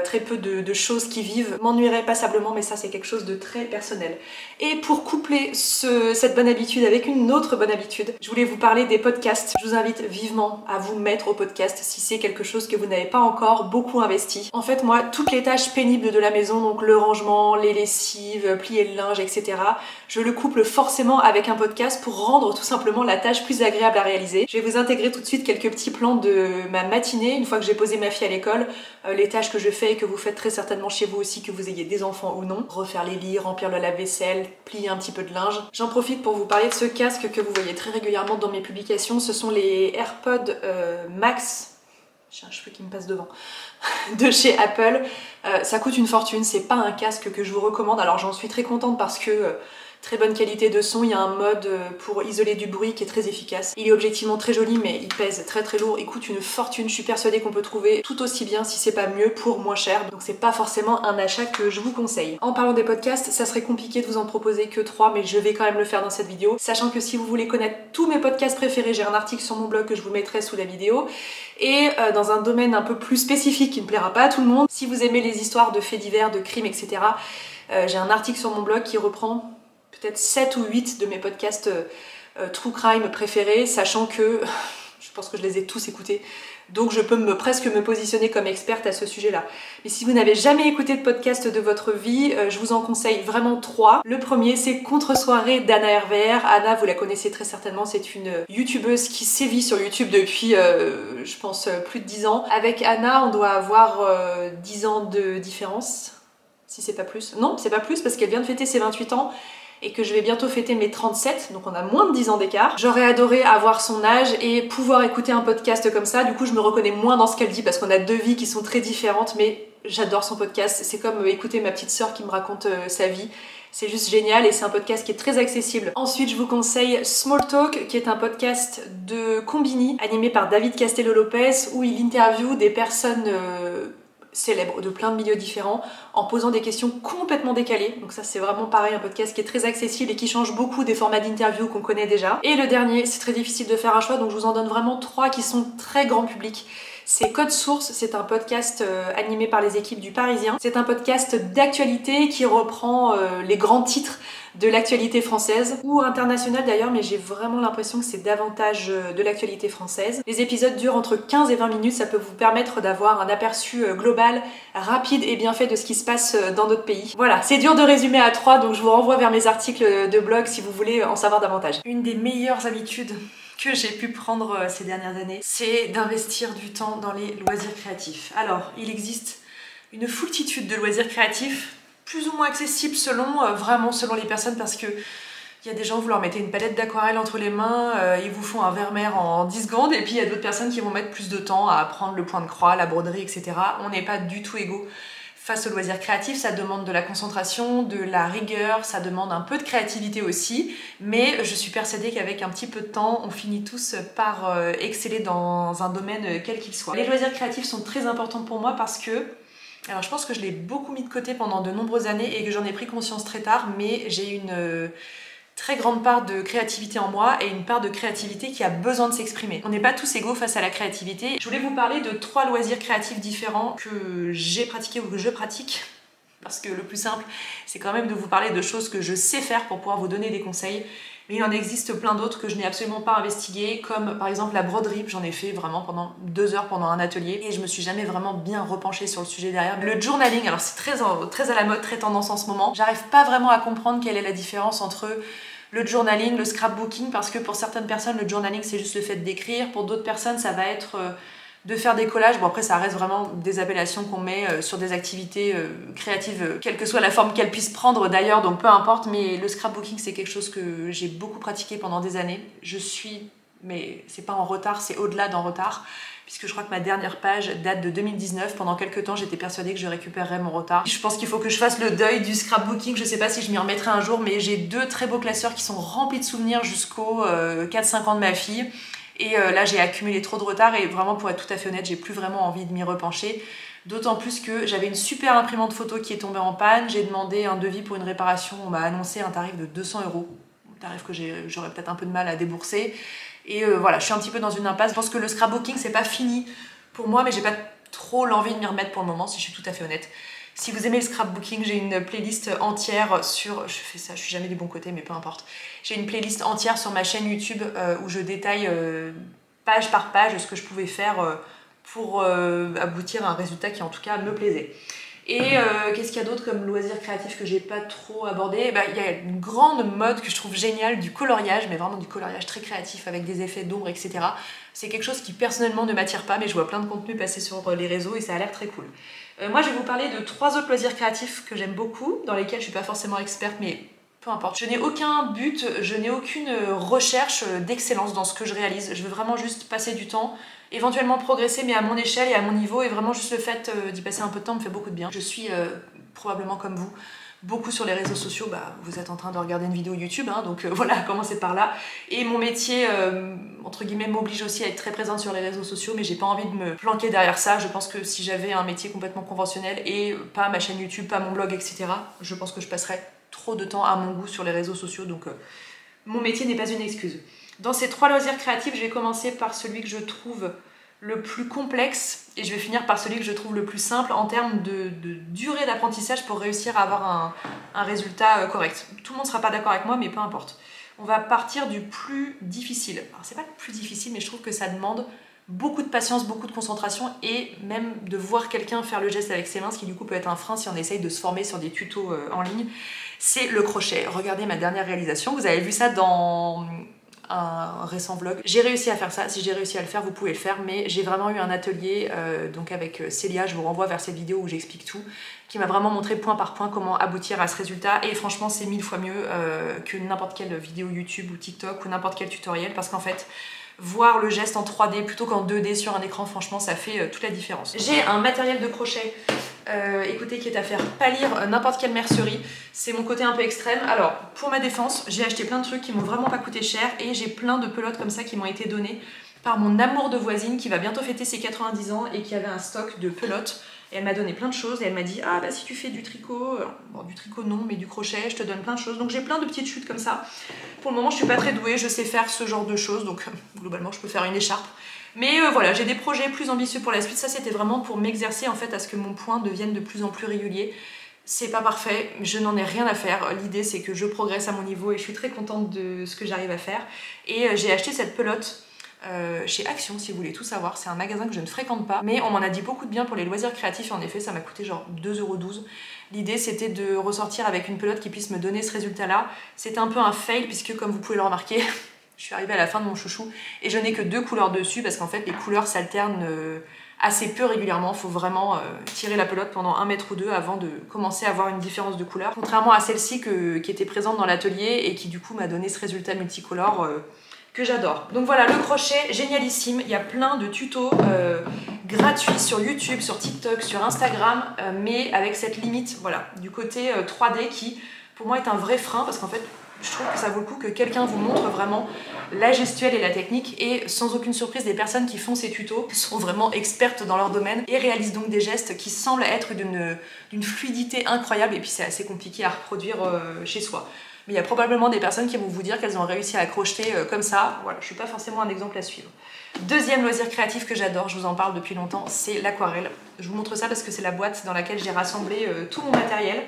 Très peu de choses qui vivent m'ennuierait passablement, mais ça c'est quelque chose de très personnel. Et pour coupler cette bonne habitude avec une autre bonne habitude, je voulais vous parler des podcasts. Je vous invite vivement à vous mettre au podcast si c'est quelque chose que vous n'avez pas encore beaucoup investi. En fait moi, toutes les tâches pénibles de la maison, donc le rangement, les lessives, plier le linge, etc., je le couple forcément avec un podcast pour rendre tout simplement la tâche plus agréable à réaliser. Je vais vous intégrer tout de suite quelques petits plans de ma matinée, une fois que j'ai posé ma fille à l'école, les tâches que je fais et que vous faites très certainement chez vous aussi, que vous ayez des enfants ou non. Refaire les lits, remplir le lave-vaisselle, plier un petit peu de linge. J'en profite pour vous parler de ce casque que vous voyez très régulièrement dans mes publications. Ce sont les AirPods Max. J'ai un cheveu qui me passe devant. De chez Apple. Ça coûte une fortune, c'est pas un casque que je vous recommande. Alors j'en suis très contente parce que très bonne qualité de son, il y a un mode pour isoler du bruit qui est très efficace. Il est objectivement très joli mais il pèse très lourd, il coûte une fortune. Je suis persuadée qu'on peut trouver tout aussi bien, si c'est pas mieux, pour moins cher. Donc c'est pas forcément un achat que je vous conseille. En parlant des podcasts, ça serait compliqué de vous en proposer que 3, mais je vais quand même le faire dans cette vidéo. Sachant que si vous voulez connaître tous mes podcasts préférés, j'ai un article sur mon blog que je vous mettrai sous la vidéo. Et dans un domaine un peu plus spécifique qui ne plaira pas à tout le monde, si vous aimez les histoires de faits divers, de crimes, etc., j'ai un article sur mon blog qui reprend peut-être 7 ou 8 de mes podcasts True Crime préférés, sachant que je pense que je les ai tous écoutés, donc je peux presque me positionner comme experte à ce sujet-là. Mais si vous n'avez jamais écouté de podcast de votre vie, je vous en conseille vraiment 3. Le premier, c'est Contre-soirée d'Anna RVR. Anna, vous la connaissez très certainement, c'est une youtubeuse qui sévit sur YouTube depuis, je pense, plus de 10 ans. Avec Anna, on doit avoir 10 ans de différence, si c'est pas plus. Non, c'est pas plus, parce qu'elle vient de fêter ses 28 ans, et que je vais bientôt fêter mes 37, donc on a moins de 10 ans d'écart. J'aurais adoré avoir son âge et pouvoir écouter un podcast comme ça. Du coup, je me reconnais moins dans ce qu'elle dit parce qu'on a deux vies qui sont très différentes, mais j'adore son podcast. C'est comme écouter ma petite sœur qui me raconte sa vie. C'est juste génial et c'est un podcast qui est très accessible. Ensuite, je vous conseille Small Talk, qui est un podcast de Combini, animé par David Castello-Lopez, où il interviewe des personnes célèbres de plein de milieux différents en posant des questions complètement décalées. Donc ça c'est vraiment pareil, un podcast qui est très accessible et qui change beaucoup des formats d'interview qu'on connaît déjà. Et le dernier, c'est très difficile de faire un choix, donc je vous en donne vraiment 3 qui sont très grand public. C'est Code Source, c'est un podcast animé par les équipes du Parisien. C'est un podcast d'actualité qui reprend les grands titres de l'actualité française ou internationale d'ailleurs, mais j'ai vraiment l'impression que c'est davantage de l'actualité française. Les épisodes durent entre 15 et 20 minutes, ça peut vous permettre d'avoir un aperçu global, rapide et bien fait de ce qui se passe dans notre pays. Voilà, c'est dur de résumer à 3, donc je vous renvoie vers mes articles de blog si vous voulez en savoir davantage. Une des meilleures habitudes que j'ai pu prendre ces dernières années, c'est d'investir du temps dans les loisirs créatifs. Alors, il existe une foultitude de loisirs créatifs, plus ou moins accessibles vraiment selon les personnes, parce que il y a des gens, vous leur mettez une palette d'aquarelle entre les mains, ils vous font un Vermeer en 10 secondes, et puis il y a d'autres personnes qui vont mettre plus de temps à apprendre le point de croix, la broderie, etc. On n'est pas du tout égaux face aux loisirs créatifs. Ça demande de la concentration, de la rigueur, ça demande un peu de créativité aussi, mais je suis persuadée qu'avec un petit peu de temps, on finit tous par exceller dans un domaine quel qu'il soit. Les loisirs créatifs sont très importants pour moi parce que, alors je pense que je l'ai beaucoup mis de côté pendant de nombreuses années et que j'en ai pris conscience très tard, mais j'ai une très grande part de créativité en moi et une part de créativité qui a besoin de s'exprimer. On n'est pas tous égaux face à la créativité. Je voulais vous parler de 3 loisirs créatifs différents que j'ai pratiqués ou que je pratique, parce que le plus simple, c'est quand même de vous parler de choses que je sais faire pour pouvoir vous donner des conseils. Mais il en existe plein d'autres que je n'ai absolument pas investigué, comme par exemple la broderie. J'en ai fait vraiment pendant 2 heures pendant un atelier et je me suis jamais vraiment bien repenchée sur le sujet derrière. Le journaling, alors c'est très à la mode, très tendance en ce moment. J'arrive pas vraiment à comprendre quelle est la différence entre le journaling, le scrapbooking, parce que pour certaines personnes, le journaling c'est juste le fait d'écrire. Pour d'autres personnes, ça va être de faire des collages. Bon après ça reste vraiment des appellations qu'on met sur des activités créatives, quelle que soit la forme qu'elles puissent prendre d'ailleurs, donc peu importe, mais le scrapbooking c'est quelque chose que j'ai beaucoup pratiqué pendant des années. Je suis, mais c'est pas en retard, c'est au-delà d'en retard, puisque je crois que ma dernière page date de 2019. Pendant quelques temps j'étais persuadée que je récupérerais mon retard. Je pense qu'il faut que je fasse le deuil du scrapbooking, je sais pas si je m'y remettrai un jour, mais j'ai 2 très beaux classeurs qui sont remplis de souvenirs jusqu'aux 4-5 ans de ma fille. Et là j'ai accumulé trop de retard et vraiment pour être tout à fait honnête j'ai plus vraiment envie de m'y repencher. D'autant plus que j'avais une super imprimante photo qui est tombée en panne, j'ai demandé un devis pour une réparation, on m'a annoncé un tarif de 200 €, un tarif que j'aurais peut-être un peu de mal à débourser. Et voilà, je suis un petit peu dans une impasse. Je pense que le scrapbooking c'est pas fini pour moi, mais j'ai pas trop l'envie de m'y remettre pour le moment si je suis tout à fait honnête. Si vous aimez le scrapbooking, j'ai une playlist entière sur... Je fais ça, je suis jamais du bon côté, mais peu importe. J'ai une playlist entière sur ma chaîne YouTube où je détaille page par page ce que je pouvais faire pour aboutir à un résultat qui en tout cas me plaisait. Et qu'est-ce qu'il y a d'autre comme loisir créatif que j'ai pas trop abordé? Il y a une grande mode que je trouve géniale du coloriage, mais vraiment du coloriage très créatif avec des effets d'ombre, etc. C'est quelque chose qui personnellement ne m'attire pas, mais je vois plein de contenus passer sur les réseaux et ça a l'air très cool. Moi je vais vous parler de 3 autres loisirs créatifs que j'aime beaucoup, dans lesquels je suis pas forcément experte, mais peu importe. Je n'ai aucun but, je n'ai aucune recherche d'excellence dans ce que je réalise. Je veux vraiment juste passer du temps, éventuellement progresser, mais à mon échelle et à mon niveau, et vraiment juste le fait d'y passer un peu de temps me fait beaucoup de bien. Je suis probablement comme vous, beaucoup sur les réseaux sociaux. Vous êtes en train de regarder une vidéo YouTube, hein, donc voilà, commencez par là. Et mon métier, entre guillemets, m'oblige aussi à être très présente sur les réseaux sociaux, mais j'ai pas envie de me planquer derrière ça. Je pense que si j'avais un métier complètement conventionnel et pas ma chaîne YouTube, pas mon blog, etc., je pense que je passerais trop de temps à mon goût sur les réseaux sociaux, donc mon métier n'est pas une excuse. Dans ces 3 loisirs créatifs, je vais commencer par celui que je trouve le plus complexe et je vais finir par celui que je trouve le plus simple en termes de durée d'apprentissage pour réussir à avoir un résultat correct. Tout le monde ne sera pas d'accord avec moi, mais peu importe. On va partir du plus difficile. Alors c'est pas le plus difficile, mais je trouve que ça demande beaucoup de patience, beaucoup de concentration et même de voir quelqu'un faire le geste avec ses mains, ce qui du coup peut être un frein si on essaye de se former sur des tutos en ligne. C'est le crochet. Regardez ma dernière réalisation, vous avez vu ça dans un récent vlog. J'ai réussi à faire ça, si j'ai réussi à le faire, vous pouvez le faire, mais j'ai vraiment eu un atelier donc avec Célia, je vous renvoie vers cette vidéo où j'explique tout, qui m'a vraiment montré point par point comment aboutir à ce résultat, et franchement c'est 1000 fois mieux que n'importe quelle vidéo YouTube ou TikTok ou n'importe quel tutoriel, parce qu'en fait, voir le geste en 3D plutôt qu'en 2D sur un écran, franchement ça fait toute la différence. J'ai un matériel de crochet écoutez, qui est à faire pâlir n'importe quelle mercerie. C'est mon côté un peu extrême. Alors pour ma défense, j'ai acheté plein de trucs qui m'ont vraiment pas coûté cher et j'ai plein de pelotes comme ça qui m'ont été données par mon amour de voisine qui va bientôt fêter ses 90 ans et qui avait un stock de pelotes. Et elle m'a donné plein de choses et elle m'a dit « Ah bah si tu fais du tricot, bon du tricot non mais du crochet, je te donne plein de choses. » Donc j'ai plein de petites chutes comme ça. Pour le moment je suis pas très douée, je sais faire ce genre de choses, donc globalement je peux faire une écharpe. Mais voilà, j'ai des projets plus ambitieux pour la suite. Ça c'était vraiment pour m'exercer en fait à ce que mon point devienne de plus en plus régulier. C'est pas parfait, je n'en ai rien à faire. L'idée c'est que je progresse à mon niveau et je suis très contente de ce que j'arrive à faire. Et j'ai acheté cette pelote chez Action si vous voulez tout savoir. C'est un magasin que je ne fréquente pas, mais on m'en a dit beaucoup de bien pour les loisirs créatifs. En effet ça m'a coûté genre 2,12 €. L'idée c'était de ressortir avec une pelote qui puisse me donner ce résultat là. C'était un peu un fail puisque comme vous pouvez le remarquer, je suis arrivée à la fin de mon chouchou et je n'ai que 2 couleurs dessus parce qu'en fait les couleurs s'alternent assez peu régulièrement. Il faut vraiment tirer la pelote pendant 1 mètre ou 2 avant de commencer à avoir une différence de couleur. Contrairement à celle-ci qui était présente dans l'atelier et qui du coup m'a donné ce résultat multicolore que j'adore. Donc voilà, le crochet, génialissime. Il y a plein de tutos gratuits sur YouTube, sur TikTok, sur Instagram, mais avec cette limite, voilà, du côté 3D qui pour moi est un vrai frein parce qu'en fait je trouve que ça vaut le coup que quelqu'un vous montre vraiment la gestuelle et la technique, et sans aucune surprise, des personnes qui font ces tutos sont vraiment expertes dans leur domaine et réalisent donc des gestes qui semblent être d'une fluidité incroyable, et puis c'est assez compliqué à reproduire chez soi. Mais il y a probablement des personnes qui vont vous dire qu'elles ont réussi à crocheter comme ça. Voilà, je suis pas forcément un exemple à suivre. Deuxième loisir créatif que j'adore, je vous en parle depuis longtemps, c'est l'aquarelle. Je vous montre ça parce que c'est la boîte dans laquelle j'ai rassemblé tout mon matériel.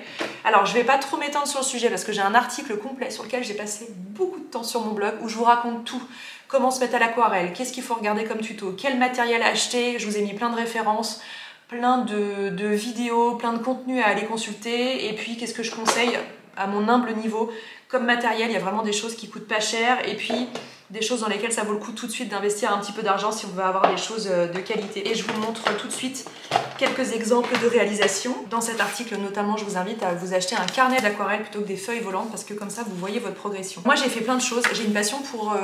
Alors je vais pas trop m'étendre sur le sujet parce que j'ai un article complet sur lequel j'ai passé beaucoup de temps sur mon blog où je vous raconte tout. Comment se mettre à l'aquarelle, qu'est-ce qu'il faut regarder comme tuto, quel matériel acheter, je vous ai mis plein de références, plein de vidéos, plein de contenus à aller consulter, et puis qu'est-ce que je conseille à mon humble niveau comme matériel. Il y a vraiment des choses qui coûtent pas cher, et puis des choses dans lesquelles ça vaut le coup tout de suite d'investir un petit peu d'argent si on veut avoir des choses de qualité. Et je vous montre tout de suite quelques exemples de réalisation. Dans cet article notamment, je vous invite à vous acheter un carnet d'aquarelle plutôt que des feuilles volantes parce que comme ça vous voyez votre progression. Moi j'ai fait plein de choses, j'ai une passion pour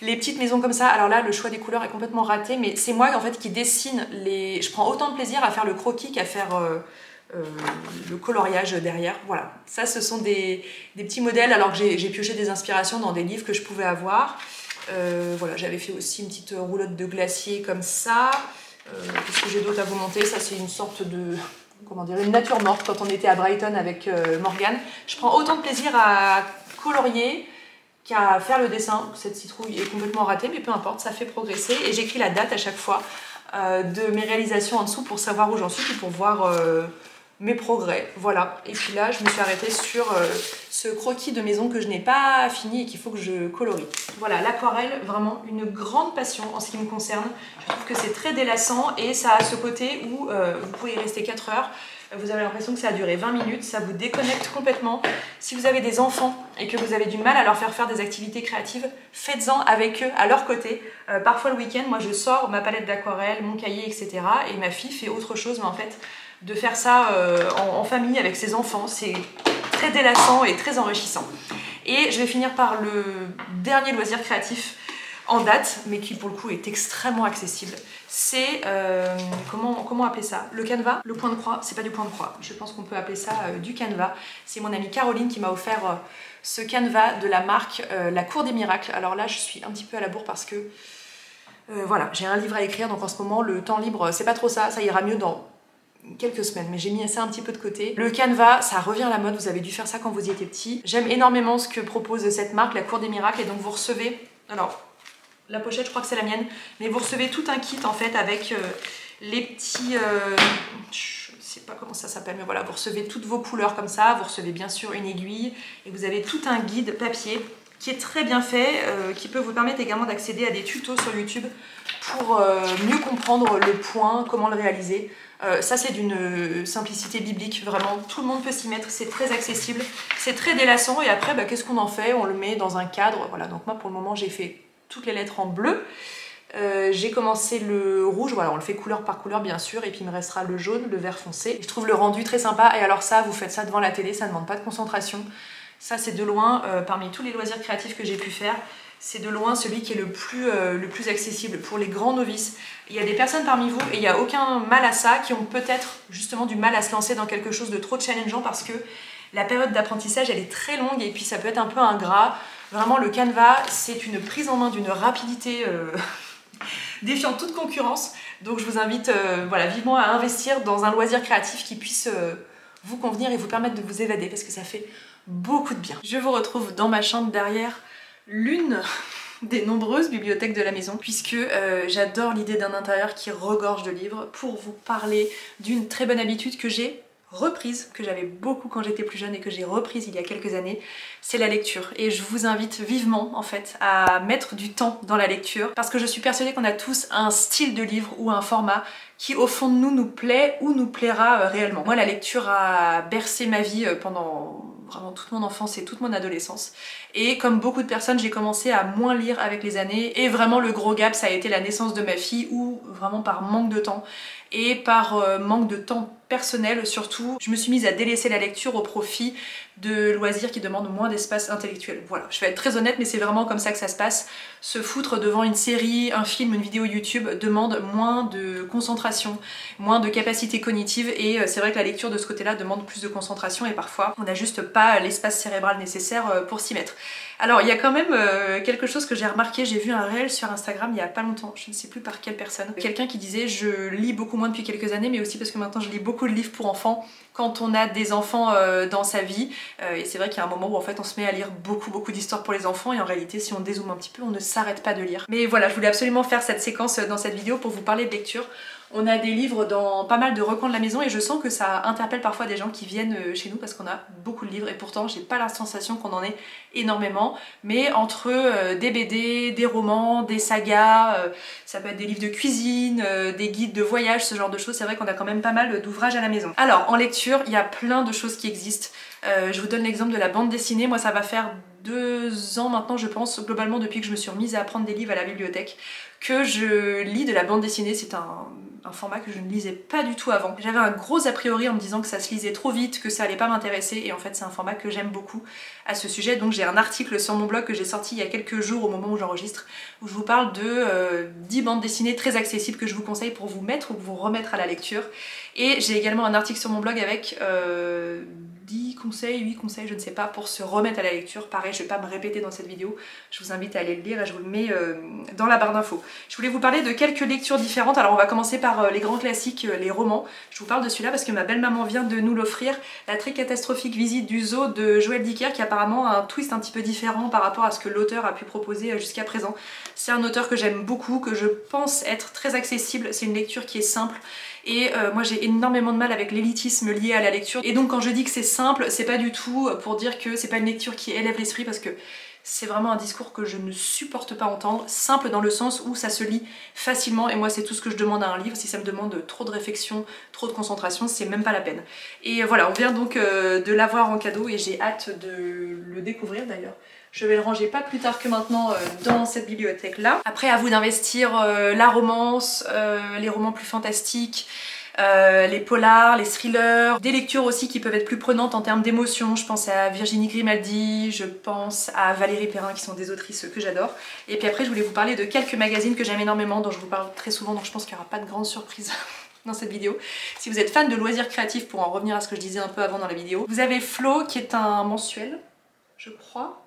les petites maisons comme ça. Alors là le choix des couleurs est complètement raté, mais c'est moi en fait qui dessine les... Je prends autant de plaisir à faire le croquis qu'à faire... le coloriage derrière, voilà. Ça ce sont des petits modèles alors que j'ai pioché des inspirations dans des livres que je pouvais avoir. Voilà, j'avais fait aussi une petite roulotte de glacier comme ça. Qu'est-ce que j'ai d'autre à vous montrer? Ça c'est une sorte de... comment dire, une nature morte quand on était à Brighton avec Morgane. Je prends autant de plaisir à colorier qu'à faire le dessin. Cette citrouille est complètement ratée mais peu importe, ça fait progresser et j'écris la date à chaque fois de mes réalisations en dessous pour savoir où j'en suis et pour voir mes progrès, voilà. Et puis là, je me suis arrêtée sur ce croquis de maison que je n'ai pas fini et qu'il faut que je colorie. Voilà, l'aquarelle, vraiment une grande passion en ce qui me concerne. Je trouve que c'est très délassant et ça a ce côté où vous pouvez y rester 4 heures. Vous avez l'impression que ça a duré 20 minutes, ça vous déconnecte complètement. Si vous avez des enfants et que vous avez du mal à leur faire des activités créatives, faites-en avec eux, à leur côté. Parfois le week-end, moi je sors ma palette d'aquarelle, mon cahier, etc. Et ma fille fait autre chose, mais en fait, de faire ça en famille avec ses enfants, c'est très délassant et très enrichissant. Et je vais finir par le dernier loisir créatif en date, mais qui pour le coup est extrêmement accessible. C'est, comment appeler ça? Le canevas? Le point de croix? C'est pas du point de croix, je pense qu'on peut appeler ça du canevas. C'est mon amie Caroline qui m'a offert ce canevas de la marque La Cour des Miracles. Alors là je suis un petit peu à la bourre parce que voilà, j'ai un livre à écrire, donc en ce moment le temps libre c'est pas trop ça, ça ira mieux dans quelques semaines, mais j'ai mis ça un petit peu de côté. Le canevas, ça revient à la mode, vous avez dû faire ça quand vous y étiez petit. J'aime énormément ce que propose cette marque, La Cour des Miracles, et donc vous recevez, alors la pochette je crois que c'est la mienne, mais vous recevez tout un kit en fait avec les petits... je sais pas comment ça s'appelle, mais voilà, vous recevez toutes vos couleurs comme ça, vous recevez bien sûr une aiguille, et vous avez tout un guide papier qui est très bien fait, qui peut vous permettre également d'accéder à des tutos sur YouTube pour mieux comprendre le point, comment le réaliser. Ça c'est d'une simplicité biblique, vraiment tout le monde peut s'y mettre, c'est très accessible, c'est très délassant et après bah, qu'est-ce qu'on en fait? On le met dans un cadre, voilà, donc moi pour le moment j'ai fait toutes les lettres en bleu. J'ai commencé le rouge, voilà, on le fait couleur par couleur bien sûr, et puis il me restera le jaune, le vert foncé. Je trouve le rendu très sympa, et alors ça, vous faites ça devant la télé, ça ne demande pas de concentration. Ça c'est de loin, parmi tous les loisirs créatifs que j'ai pu faire, c'est de loin celui qui est le plus accessible pour les grands novices. Il y a des personnes parmi vous, et il n'y a aucun mal à ça, qui ont peut-être justement du mal à se lancer dans quelque chose de trop challengeant parce que la période d'apprentissage elle est très longue et puis ça peut être un peu ingrat. Vraiment le canevas c'est une prise en main d'une rapidité défiant toute concurrence. Donc je vous invite voilà, vivement à investir dans un loisir créatif qui puisse vous convenir et vous permettre de vous évader parce que ça fait beaucoup de bien. Je vous retrouve dans ma chambre derrière l'une des nombreuses bibliothèques de la maison puisque j'adore l'idée d'un intérieur qui regorge de livres pour vous parler d'une très bonne habitude que j'ai reprise, que j'avais beaucoup quand j'étais plus jeune et que j'ai reprise il y a quelques années, c'est la lecture. Et je vous invite vivement en fait à mettre du temps dans la lecture parce que je suis persuadée qu'on a tous un style de livre ou un format qui au fond de nous nous plaît ou nous plaira réellement. Moi la lecture a bercé ma vie pendant vraiment toute mon enfance et toute mon adolescence et comme beaucoup de personnes j'ai commencé à moins lire avec les années et vraiment le gros gap ça a été la naissance de ma fille où vraiment par manque de temps et par manque de temps personnel surtout, je me suis mise à délaisser la lecture au profit de loisirs qui demandent moins d'espace intellectuel. Voilà, je vais être très honnête mais c'est vraiment comme ça que ça se passe. Se foutre devant une série, un film, une vidéo YouTube demande moins de concentration, moins de capacité cognitive et c'est vrai que la lecture de ce côté-là demande plus de concentration et parfois on n'a juste pas l'espace cérébral nécessaire pour s'y mettre. Alors il y a quand même quelque chose que j'ai remarqué, j'ai vu un réel sur Instagram il y a pas longtemps, je ne sais plus par quelle personne, quelqu'un qui disait je lis beaucoup moins depuis quelques années mais aussi parce que maintenant je lis beaucoup de livres pour enfants quand on a des enfants dans sa vie et c'est vrai qu'il y a un moment où en fait on se met à lire beaucoup d'histoires pour les enfants et en réalité si on dézoome un petit peu on ne s'arrête pas de lire. Mais voilà, je voulais absolument faire cette séquence dans cette vidéo pour vous parler de lecture. On a des livres dans pas mal de recoins de la maison et je sens que ça interpelle parfois des gens qui viennent chez nous parce qu'on a beaucoup de livres et pourtant j'ai pas la sensation qu'on en ait énormément, mais entre des BD, des romans, des sagas, ça peut être des livres de cuisine, des guides de voyage, ce genre de choses, c'est vrai qu'on a quand même pas mal d'ouvrages à la maison. Alors en lecture, il y a plein de choses qui existent. Je vous donne l'exemple de la bande dessinée, moi ça va faire 2 ans maintenant je pense, globalement depuis que je me suis remise à apprendre des livres à la bibliothèque, que je lis de la bande dessinée. C'est un format que je ne lisais pas du tout avant. J'avais un gros a priori en me disant que ça se lisait trop vite, que ça allait pas m'intéresser, et en fait c'est un format que j'aime beaucoup à ce sujet. Donc j'ai un article sur mon blog que j'ai sorti il y a quelques jours au moment où j'enregistre, où je vous parle de 10 bandes dessinées très accessibles que je vous conseille pour vous mettre ou vous remettre à la lecture. Et j'ai également un article sur mon blog avec 10 conseils, 8 conseils, je ne sais pas, pour se remettre à la lecture. Pareil, je vais pas me répéter dans cette vidéo, je vous invite à aller le lire et je vous le mets dans la barre d'infos. Je voulais vous parler de quelques lectures différentes. Alors on va commencer par les grands classiques, les romans. Je vous parle de celui-là parce que ma belle-maman vient de nous l'offrir, La très catastrophique visite du zoo de Joël Dicker, qui apparemment a un twist un petit peu différent par rapport à ce que l'auteur a pu proposer jusqu'à présent. C'est un auteur que j'aime beaucoup, que je pense être très accessible, c'est une lecture qui est simple. Et moi j'ai énormément de mal avec l'élitisme lié à la lecture, et donc quand je dis que c'est simple, c'est pas du tout pour dire que c'est pas une lecture qui élève l'esprit, parce que c'est vraiment un discours que je ne supporte pas entendre. Simple dans le sens où ça se lit facilement, et moi c'est tout ce que je demande à un livre. Si ça me demande trop de réflexion, trop de concentration, c'est même pas la peine. Et voilà, on vient donc de l'avoir en cadeau et j'ai hâte de le découvrir d'ailleurs. Je vais le ranger pas plus tard que maintenant dans cette bibliothèque là. Après à vous d'investir la romance, les romans plus fantastiques, les polars, les thrillers, des lectures aussi qui peuvent être plus prenantes en termes d'émotion. Je pense à Virginie Grimaldi, je pense à Valérie Perrin, qui sont des autrices que j'adore. Et puis après je voulais vous parler de quelques magazines que j'aime énormément, dont je vous parle très souvent, donc je pense qu'il n'y aura pas de grande surprise dans cette vidéo. Si vous êtes fan de loisirs créatifs, pour en revenir à ce que je disais un peu avant dans la vidéo, vous avez Flo qui est un mensuel, je crois.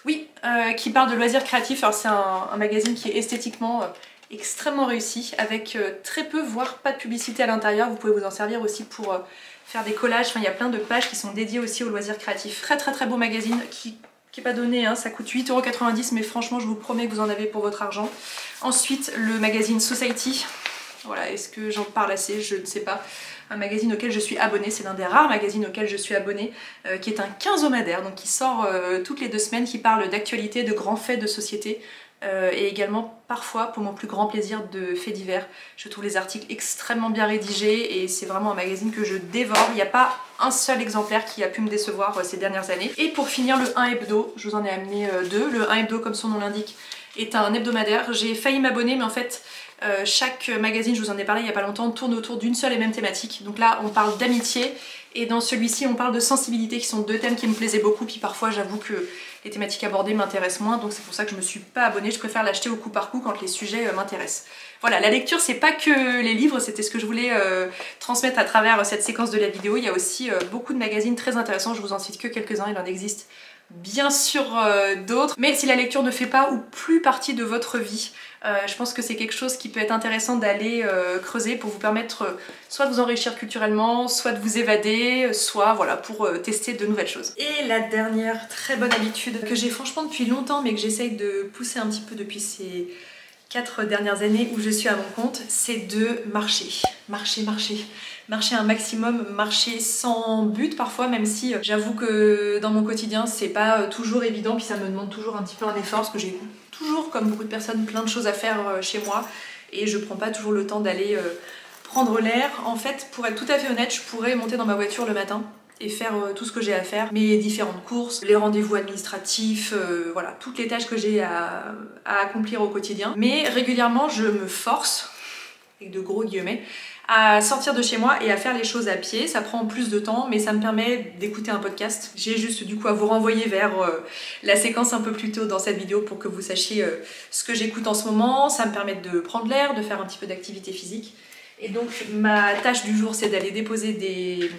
Oui, qui parle de loisirs créatifs. Alors c'est un magazine qui est esthétiquement extrêmement réussi, avec très peu, voire pas de publicité à l'intérieur. Vous pouvez vous en servir aussi pour faire des collages. Enfin, il y a plein de pages qui sont dédiées aussi aux loisirs créatifs. Très beau magazine qui est pas donné, hein. Ça coûte 8,90 €, mais franchement je vous promets que vous en avez pour votre argent. Ensuite le magazine Society. Voilà, est-ce que j'en parle assez? Je ne sais pas. Un magazine auquel je suis abonnée, c'est l'un des rares magazines auxquels je suis abonnée, qui est un quinzomadaire, donc qui sort toutes les 2 semaines, qui parle d'actualité, de grands faits de société, et également parfois, pour mon plus grand plaisir, de faits divers. Je trouve les articles extrêmement bien rédigés et c'est vraiment un magazine que je dévore. Il n'y a pas un seul exemplaire qui a pu me décevoir ces dernières années. Et pour finir, le 1 hebdo, je vous en ai amené 2. Le 1 hebdo, comme son nom l'indique, est un hebdomadaire. J'ai failli m'abonner, mais en fait chaque magazine, je vous en ai parlé il n'y a pas longtemps, tourne autour d'une seule et même thématique. Donc là on parle d'amitié, et dans celui-ci on parle de sensibilité, qui sont 2 thèmes qui me plaisaient beaucoup. Puis parfois j'avoue que les thématiques abordées m'intéressent moins, donc c'est pour ça que je me suis pas abonnée. Je préfère l'acheter au coup par coup quand les sujets m'intéressent. Voilà, la lecture c'est pas que les livres, c'était ce que je voulais transmettre à travers cette séquence de la vidéo. Il y a aussi beaucoup de magazines très intéressants, je vous en cite que quelques-uns, il en existe bien sûr d'autres. Mais si la lecture ne fait pas ou plus partie de votre vie, je pense que c'est quelque chose qui peut être intéressant d'aller creuser pour vous permettre soit de vous enrichir culturellement, soit de vous évader, soit voilà, pour tester de nouvelles choses. Et la dernière très bonne habitude que j'ai franchement depuis longtemps, mais que j'essaye de pousser un petit peu depuis ces 4 dernières années où je suis à mon compte, c'est de marcher. Marcher un maximum, marcher sans but parfois, même si j'avoue que dans mon quotidien c'est pas toujours évident, puis ça me demande toujours un petit peu un effort, parce que j'ai toujours, comme beaucoup de personnes, plein de choses à faire chez moi et je prends pas toujours le temps d'aller prendre l'air. En fait, pour être tout à fait honnête, je pourrais monter dans ma voiture le matin et faire tout ce que j'ai à faire, mes différentes courses, les rendez-vous administratifs, voilà, toutes les tâches que j'ai à accomplir au quotidien. Mais régulièrement je me force, avec de gros guillemets, à sortir de chez moi et à faire les choses à pied. Ça prend plus de temps, mais ça me permet d'écouter un podcast. J'ai juste du coup à vous renvoyer vers la séquence un peu plus tôt dans cette vidéo pour que vous sachiez ce que j'écoute en ce moment. Ça me permet de prendre l'air, de faire un petit peu d'activité physique. Et donc ma tâche du jour, c'est d'aller déposer des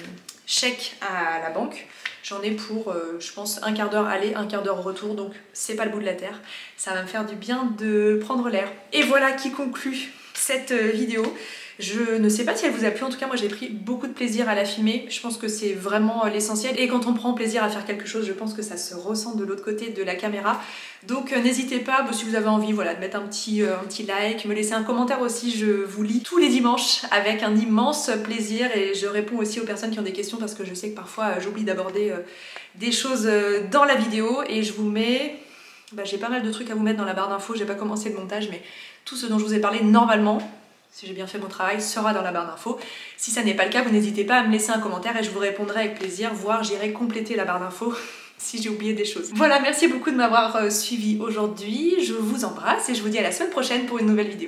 chèques à la banque. J'en ai pour, je pense, un quart d'heure aller, un quart d'heure retour, donc c'est pas le bout de la terre. Ça va me faire du bien de prendre l'air. Et voilà qui conclut cette vidéo. Je ne sais pas si elle vous a plu, en tout cas moi j'ai pris beaucoup de plaisir à la filmer. Je pense que c'est vraiment l'essentiel, et quand on prend plaisir à faire quelque chose, je pense que ça se ressent de l'autre côté de la caméra. Donc n'hésitez pas, si vous avez envie, voilà, de mettre un petit like, me laisser un commentaire aussi. Je vous lis tous les dimanches avec un immense plaisir, et je réponds aussi aux personnes qui ont des questions, parce que je sais que parfois j'oublie d'aborder des choses dans la vidéo. Et je vous mets... j'ai pas mal de trucs à vous mettre dans la barre d'infos, j'ai pas commencé le montage, mais tout ce dont je vous ai parlé normalement, si j'ai bien fait mon travail, sera dans la barre d'infos. Si ça n'est pas le cas, vous n'hésitez pas à me laisser un commentaire et je vous répondrai avec plaisir, voire j'irai compléter la barre d'infos si j'ai oublié des choses. Voilà, merci beaucoup de m'avoir suivi aujourd'hui. Je vous embrasse et je vous dis à la semaine prochaine pour une nouvelle vidéo.